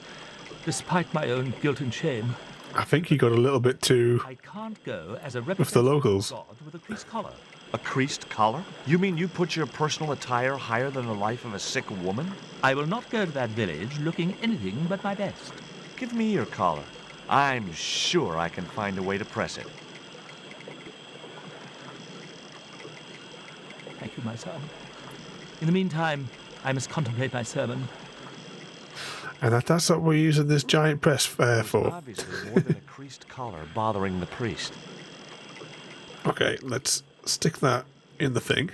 despite my own guilt and shame. I think he got a little bit too I can't go as a with the locals. god with a creased collar. A creased collar? You mean you put your personal attire higher than the life of a sick woman? I will not go to that village looking anything but my best. Give me your collar. I'm sure I can find a way to press it. Thank you, my son. In the meantime, I must contemplate my sermon. And that's what we're using this giant press for. Obviously more than a creased collar bothering the priest. Okay, let's stick that in the thing.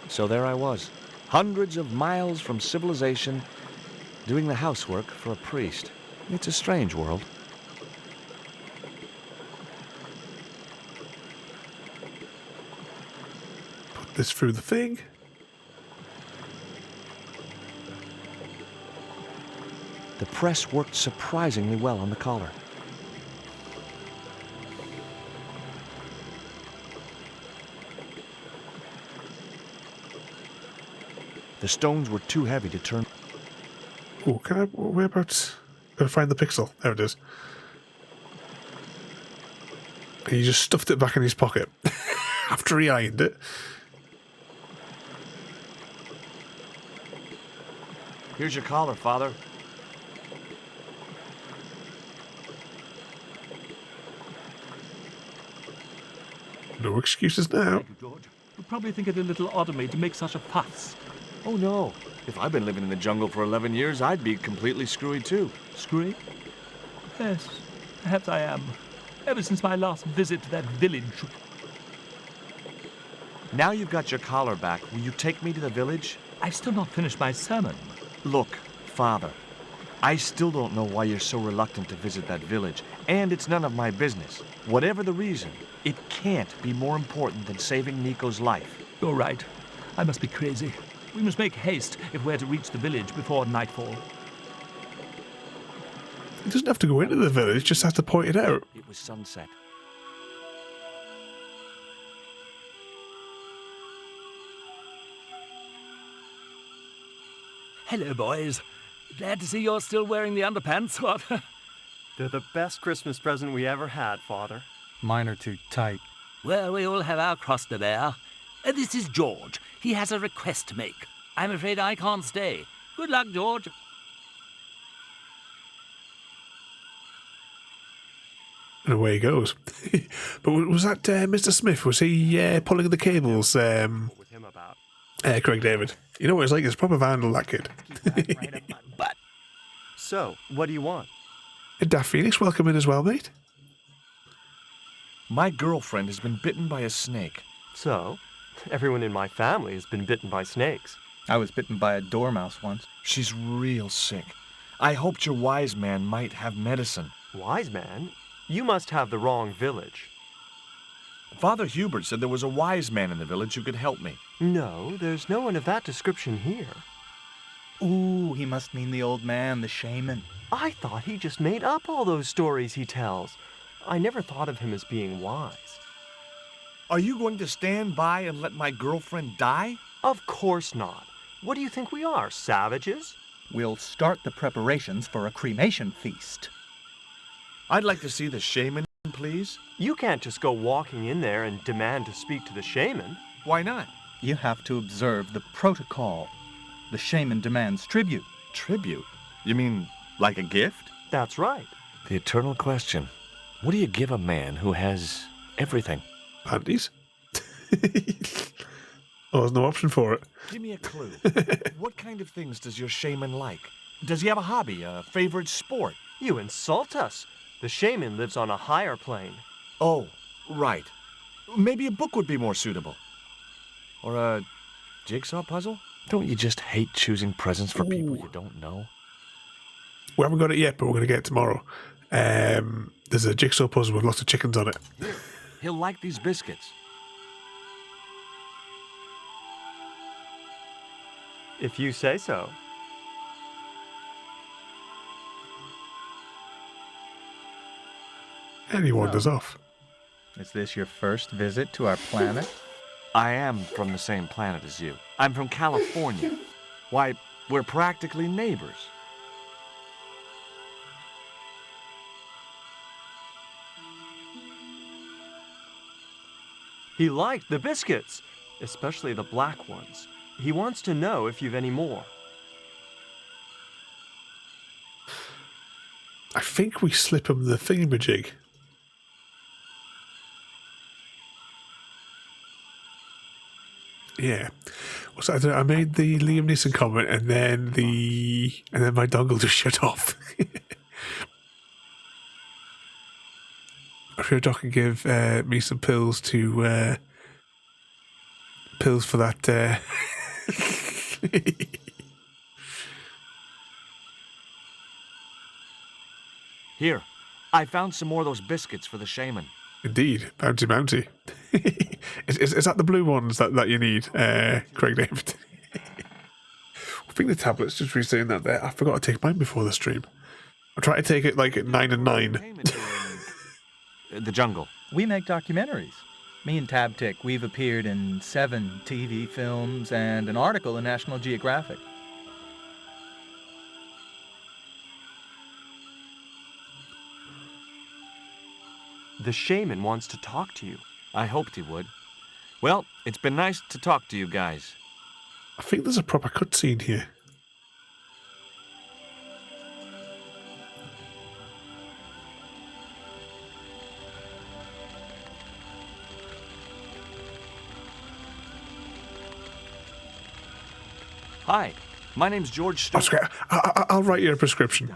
So there I was, hundreds of miles from civilization, doing the housework for a priest. It's a strange world. Put this through the thing. The press worked surprisingly well on the collar. The stones were too heavy to turn. Oh, can I? Whereabouts? Gotta find the pixel. There it is. And he just stuffed it back in his pocket after he ironed it. Here's your collar, Father. No excuses now. Thank you, George. You'll probably think it a little odd of me to make such a fuss. Oh no. If I'd been living in the jungle for 11 years, I'd be completely screwy too. Screwy? Yes, perhaps I am. Ever since my last visit to that village. Now you've got your collar back, will you take me to the village? I've still not finished my sermon. Look, Father, I still don't know why you're so reluctant to visit that village, and it's none of my business. Whatever the reason, it can't be more important than saving Nico's life. You're right. I must be crazy. We must make haste if we're to reach the village before nightfall. He doesn't have to go into the village, just has to point it out. It was sunset. Hello, boys. Glad to see you're still wearing the underpants, what? They're the best Christmas present we ever had, Father. Mine are too tight. Well, we all have our cross to bear. This is George. He has a request to make. I'm afraid I can't stay. Good luck, George. And away he goes. But was that Mr. Smith? Was he pulling the cables? With him about. Craig David. You know what it's like? It's proper vandal, that kid. But. So, what do you want? Daft Phoenix, welcome in as well, mate. My girlfriend has been bitten by a snake. So, everyone in my family has been bitten by snakes. I was bitten by a dormouse once. She's real sick. I hoped your wise man might have medicine. Wise man? You must have the wrong village. Father Hubert said there was a wise man in the village who could help me. No, there's no one of that description here. Ooh, he must mean the old man, the shaman. I thought he just made up all those stories he tells. I never thought of him as being wise. Are you going to stand by and let my girlfriend die? Of course not. What do you think we are, savages? We'll start the preparations for a cremation feast. I'd like to see the shaman, please. You can't just go walking in there and demand to speak to the shaman. Why not? You have to observe the protocol. The shaman demands tribute. Tribute? You mean like a gift? That's right. The eternal question. What do you give a man who has everything? Panties? Oh, there's no option for it. Give me a clue. What kind of things does your shaman like? Does he have a hobby, a favorite sport? You insult us. The shaman lives on a higher plane. Oh, right. Maybe a book would be more suitable. Or a jigsaw puzzle? Don't you just hate choosing presents for people you don't know? We haven't got it yet, but we're going to get it tomorrow. There's a jigsaw puzzle with lots of chickens on it. He'll like these biscuits. If you say so. And he wanders off. Is this your first visit to our planet? I am from the same planet as you. I'm from California. Why, We're practically neighbors. He liked the biscuits, especially the black ones. He wants to know if you've any more. I think we slip him the thingamajig. Yeah. So I made the Liam Neeson comment, and then my dongle just shut off. I'm sure Doc can give me some pills for that. Here, I found some more of those biscuits for the shaman. Indeed, bounty. Is that the blue ones that you need, Craig David? I think the tablet's just re-saying that there. I forgot to take mine before the stream. I try to take it like at 9 and 9. The jungle. We make documentaries. Me and Tabtic, we've appeared in 7 TV films and an article in National Geographic. The shaman wants to talk to you. I hoped he would. Well, it's been nice to talk to you guys. I think there's a proper cutscene here. Hi, my name's George Stobbart. I'll write you a prescription.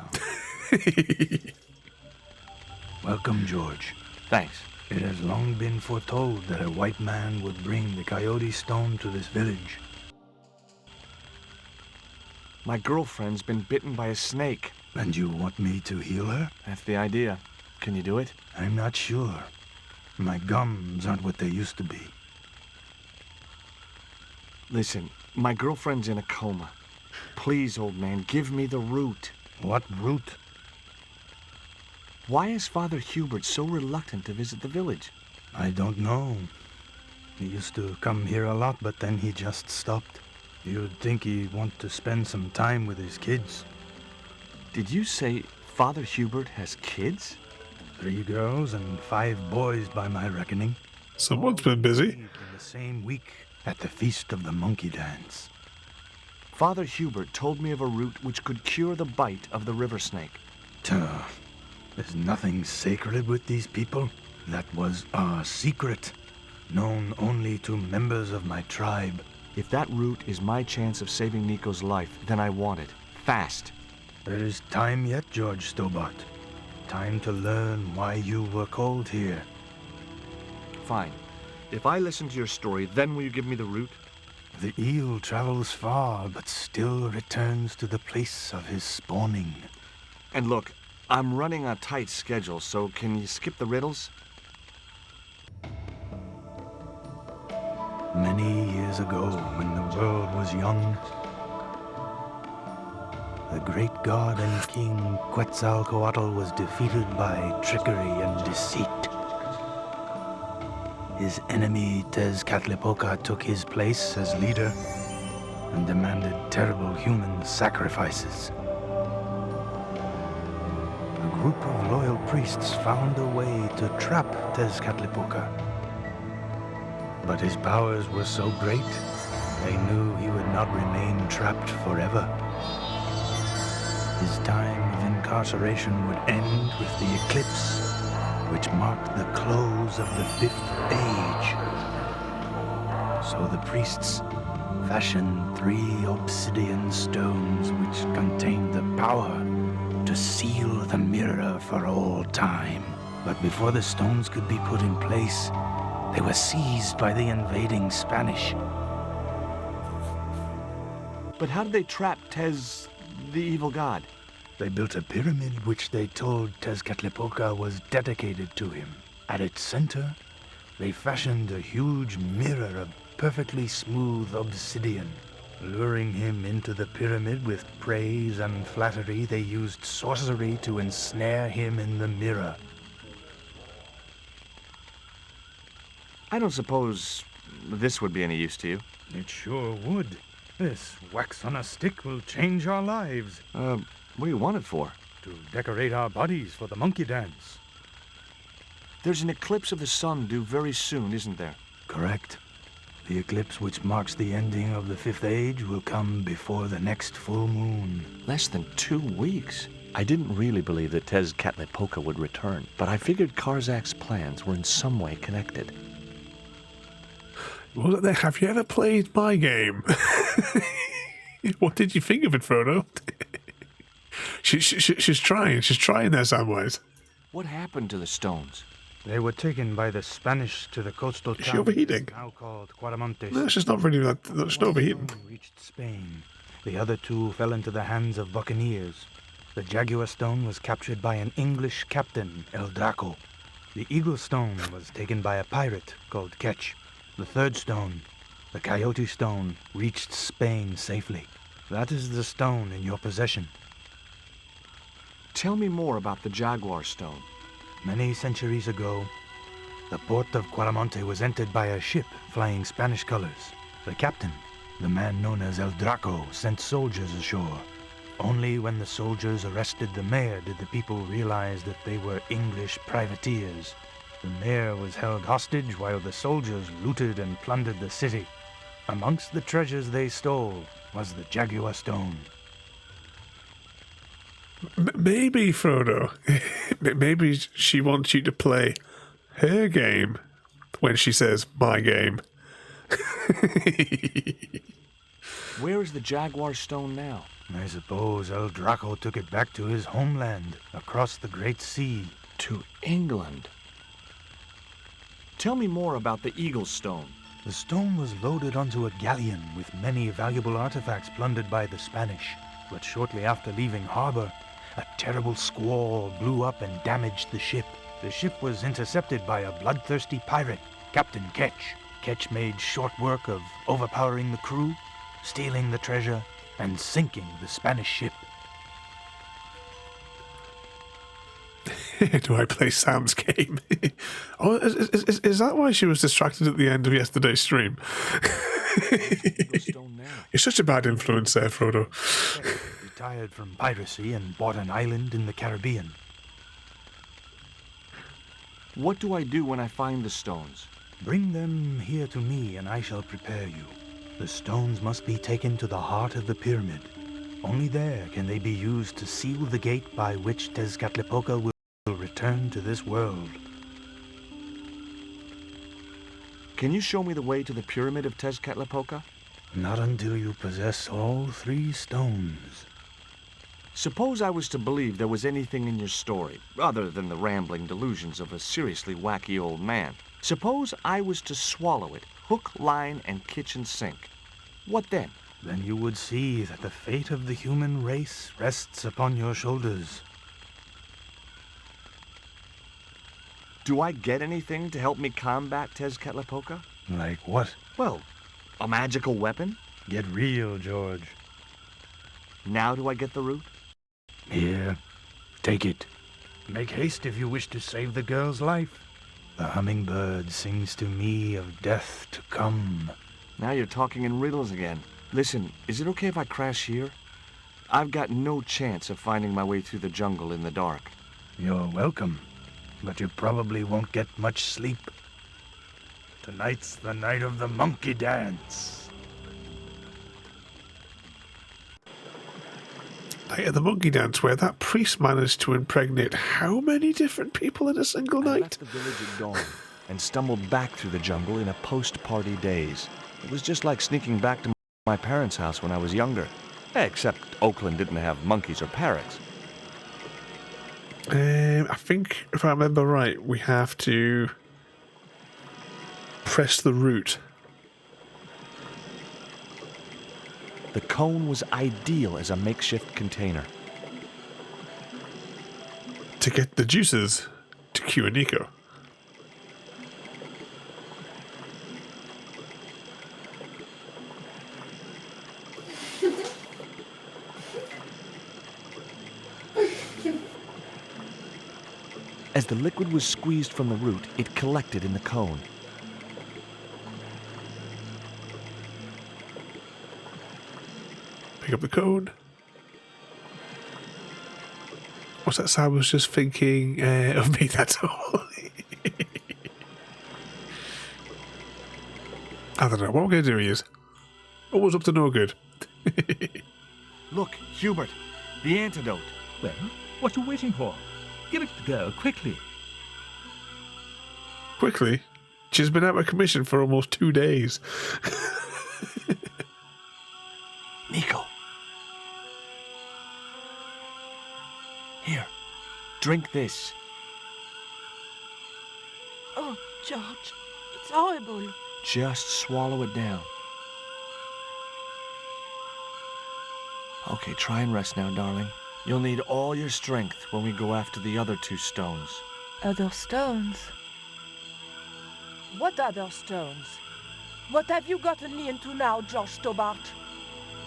Welcome, George. Thanks. It has long been foretold that a white man would bring the coyote stone to this village. My girlfriend's been bitten by a snake. And you want me to heal her? That's the idea. Can you do it? I'm not sure. My gums aren't what they used to be. Listen, my girlfriend's in a coma. Please, old man, give me the root. What root? Why is Father Hubert so reluctant to visit the village? I don't know. He used to come here a lot, but then he just stopped. You'd think he'd want to spend some time with his kids. Did you say Father Hubert has kids? 3 girls and 5 boys by my reckoning. Someone's been busy. In the same week at the Feast of the Monkey Dance. Father Hubert told me of a root which could cure the bite of the river snake. There's nothing sacred with these people. That was our secret, known only to members of my tribe. If that root is my chance of saving Nico's life, then I want it. Fast. There is time yet, George Stobbart. Time to learn why you were called here. Fine. If I listen to your story, then will you give me the root? The eel travels far, but still returns to the place of his spawning. And look, I'm running a tight schedule, so can you skip the riddles? Many years ago, when the world was young, the great god and king Quetzalcoatl was defeated by trickery and deceit. His enemy Tezcatlipoca took his place as leader and demanded terrible human sacrifices. A group of loyal priests found a way to trap Tezcatlipoca. But his powers were so great, they knew he would not remain trapped forever. His time of incarceration would end with the eclipse, which marked the close of the 5th age. So the priests fashioned 3 obsidian stones which contained the power to seal the mirror for all time. But before the stones could be put in place, they were seized by the invading Spanish. But how did they trap Tez, the evil god? They built a pyramid which they told Tezcatlipoca was dedicated to him. At its center, they fashioned a huge mirror of perfectly smooth obsidian. Luring him into the pyramid with praise and flattery, they used sorcery to ensnare him in the mirror. I don't suppose this would be any use to you. It sure would. This wax on a stick will change our lives. What do you want it for? To decorate our bodies for the monkey dance. There's an eclipse of the sun due very soon, isn't there? Correct. The eclipse which marks the ending of the Fifth Age will come before the next full moon. Less than 2 weeks. I didn't really believe that Tezcatlipoca would return, but I figured Karzak's plans were in some way connected. Well, have you ever played my game? What did you think of it, Frodo? She's trying. She's trying there, Samwise. What happened to the stones? They were taken by the Spanish to the coastal town. Is she overheating? Now called Quaramontes. No, she's not really that. She's not overheating. Reached Spain. The other two fell into the hands of buccaneers. The Jaguar Stone was captured by an English captain, El Draco. The Eagle Stone was taken by a pirate called Ketch. The third stone, the Coyote Stone, reached Spain safely. That is the stone in your possession. Tell me more about the Jaguar Stone. Many centuries ago, the port of Quaramonte was entered by a ship flying Spanish colors. The captain, the man known as El Draco, sent soldiers ashore. Only when the soldiers arrested the mayor did the people realize that they were English privateers. The mayor was held hostage while the soldiers looted and plundered the city. Amongst the treasures they stole was the Jaguar Stone. Maybe, Frodo, maybe she wants you to play her game when she says my game. Where is the Jaguar Stone now? I suppose El Draco took it back to his homeland, across the Great Sea. To England. Tell me more about the Eagle Stone. The stone was loaded onto a galleon with many valuable artifacts plundered by the Spanish. But shortly after leaving harbor, a terrible squall blew up and damaged the ship. The ship was intercepted by a bloodthirsty pirate, Captain Ketch. Ketch made short work of overpowering the crew, stealing the treasure, and sinking the Spanish ship. Do I play Sam's game? Oh, is that why she was distracted at the end of yesterday's stream? You're such a bad influence there, Frodo. Retired from piracy and bought an island in the Caribbean. What do I do when I find the stones? Bring them here to me and I shall prepare you. The stones must be taken to the heart of the pyramid. Only there can they be used to seal the gate by which Tezcatlipoca will return to this world. Can you show me the way to the pyramid of Tezcatlipoca? Not until you possess all 3 stones. Suppose I was to believe there was anything in your story, other than the rambling delusions of a seriously wacky old man. Suppose I was to swallow it, hook, line, and kitchen sink. What then? Then you would see that the fate of the human race rests upon your shoulders. Do I get anything to help me combat Tezcatlipoca? Like what? Well, a magical weapon? Get real, George. Now do I get the root? Here, take it. Make haste if you wish to save the girl's life. The hummingbird sings to me of death to come. Now you're talking in riddles again. Listen, is it okay if I crash here? I've got no chance of finding my way through the jungle in the dark. You're welcome, but you probably won't get much sleep. Tonight's the night of the monkey dance. Night of the monkey dance, where that priest managed to impregnate how many different people in a single night? I left the village at dawn and stumbled back through the jungle in a post-party daze. It was just like sneaking back to my parents' house when I was younger. Except Oakland didn't have monkeys or parrots. I think, if I remember right, we have to press the root. The cone was ideal as a makeshift container. To get the juices to cure Nico. As the liquid was squeezed from the root, it collected in the cone. Pick up the cone. What's that? Sam was just thinking of me, that's all. I don't know. What we're going to do is always up to no good. Look, Hubert, the antidote. Well, what are you waiting for? Give it the girl, quickly. Quickly? She's been out of commission for almost 2 days. Nico. Here, drink this. Oh, George, it's horrible. Just swallow it down. Okay, try and rest now, darling. You'll need all your strength when we go after the other 2 stones. Other stones? What other stones? What have you gotten me into now, George Stobbart?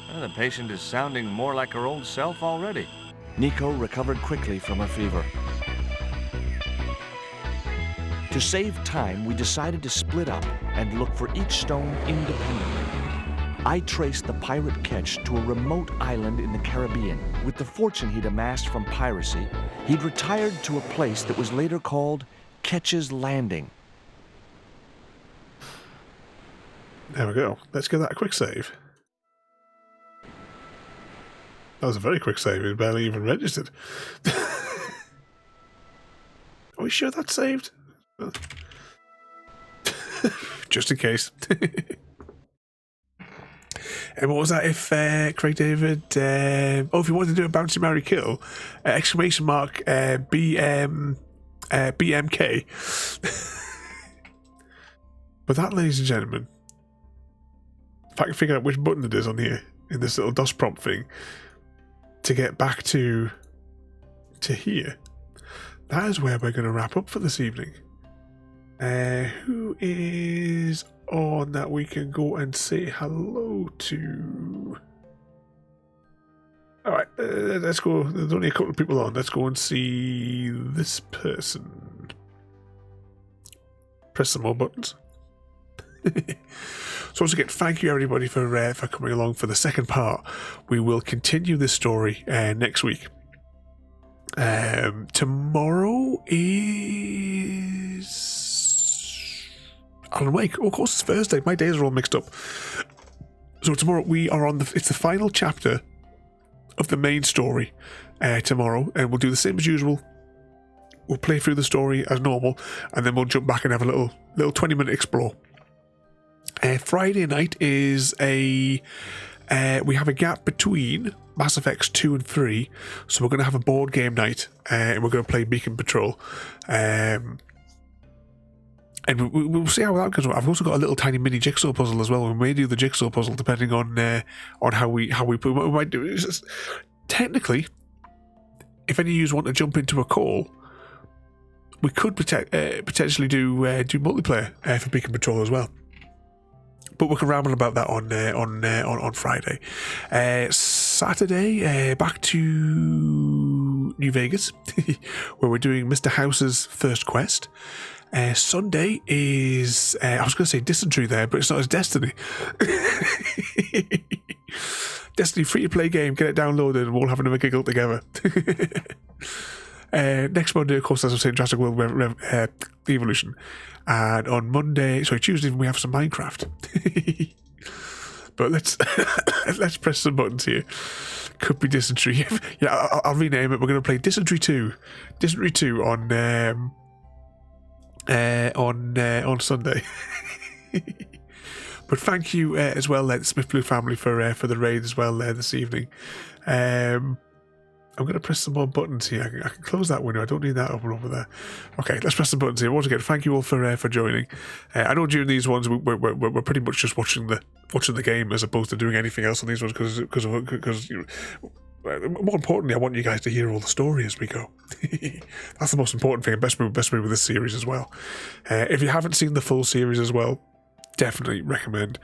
Well, the patient is sounding more like her old self already. Nico recovered quickly from her fever. To save time, we decided to split up and look for each stone independently. I traced the pirate Ketch to a remote island in the Caribbean. With the fortune he'd amassed from piracy, he'd retired to a place that was later called Ketch's Landing. There we go. Let's give that a quick save. That was a very quick save. It barely even registered. Are we sure that's saved? Just in case. And what was that? If Craig David, if you wanted to do a bouncy marry kill, exclamation mark BMK. But that, ladies and gentlemen, if I can figure out which button it is on here in this little DOS prompt thing to get back to here, that is where we're going to wrap up for this evening. Who is on that we can go and say hello to? Alright, let's go. There's only a couple of people on. Let's go and see this person. Press some more buttons. So once again, thank you everybody for coming along for the second part. We will continue this story next week. Tomorrow is Alan Wake. Oh, of course, it's Thursday. My days are all mixed up. So tomorrow we are on it's the final chapter of the main story tomorrow, and we'll do the same as usual. We'll play through the story as normal, and then we'll jump back and have a little 20-minute explore. Friday night is we have a gap between Mass Effects 2 and 3, so we're going to have a board game night, and we're going to play Beacon Patrol. And we'll see how that goes. I've also got a little tiny mini jigsaw puzzle as well. We may do the jigsaw puzzle depending on how we put. We might do. Technically, if any of you want to jump into a call, we could potentially do multiplayer for Beacon Patrol as well. But we can ramble about that on Friday. Saturday, back to New Vegas, where we're doing Mr. House's first quest. Sunday is, I was going to say Dysentery there, but it's not, it's Destiny. Destiny free-to-play game, get it downloaded and we'll have another giggle together. Next Monday, of course, as I was saying, Jurassic World Evolution. And on Tuesday, we have some Minecraft. But let's press some buttons here. Could be Dysentery. Yeah, I'll rename it. We're going to play Dysentery 2. Dysentery 2 on Sunday. But thank you as well, the Smith Blue family, for the raid as well this evening. I'm going to press some more buttons here. I can close that window. I don't need that open over there. Okay, let's press the buttons here. Once again, thank you all for joining. I know during these ones we're pretty much just watching the game as opposed to doing anything else on these ones because more importantly, I want you guys to hear all the story as we go. That's the most important thing, and best move with this series as well. If you haven't seen the full series as well, definitely recommend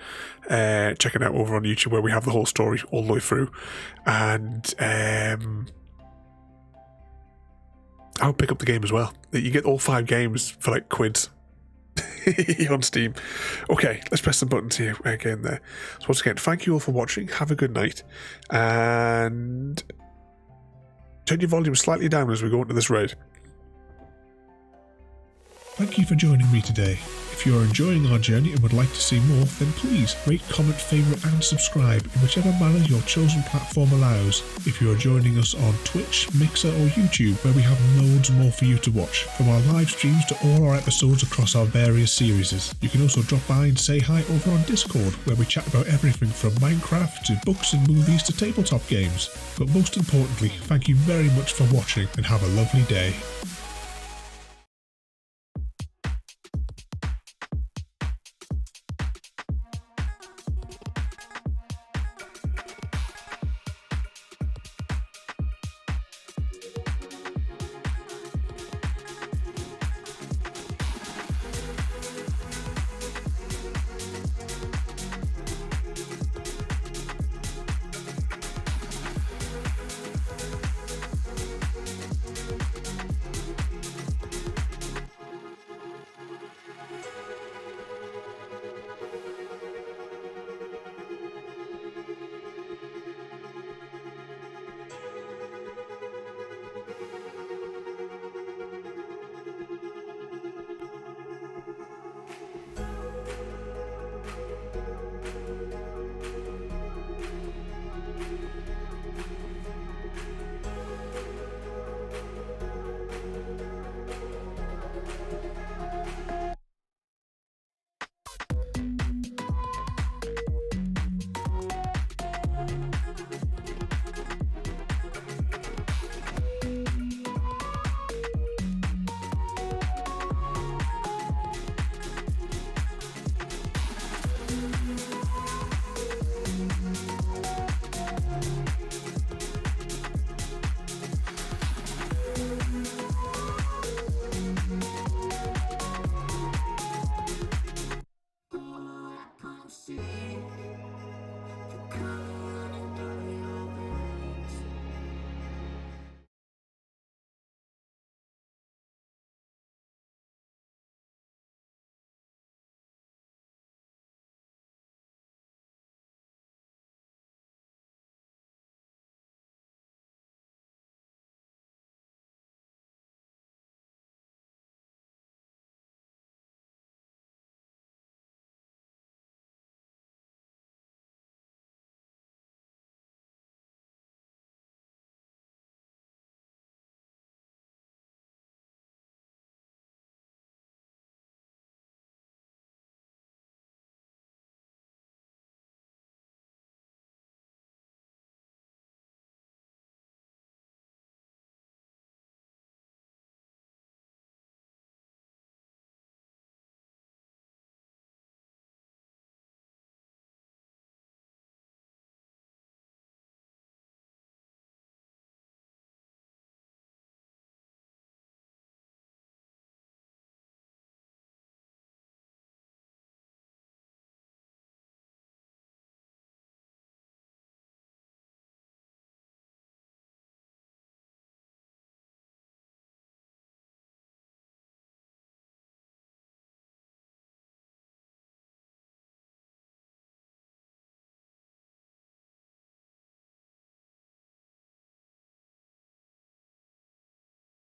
checking out over on YouTube where we have the whole story all the way through. And I'll pick up the game as well. You get all 5 games for like quids. on Steam. Okay, let's press the buttons here again there. So once again, thank you all for watching. Have a good night. And turn your volume slightly down as we go into this raid. Thank you for joining me today. If you are enjoying our journey and would like to see more, then please rate, comment, favourite and subscribe in whichever manner your chosen platform allows. If you are joining us on Twitch, Mixer or YouTube, where we have loads more for you to watch, from our live streams to all our episodes across our various series. You can also drop by and say hi over on Discord, where we chat about everything from Minecraft to books and movies to tabletop games. But most importantly, thank you very much for watching and have a lovely day.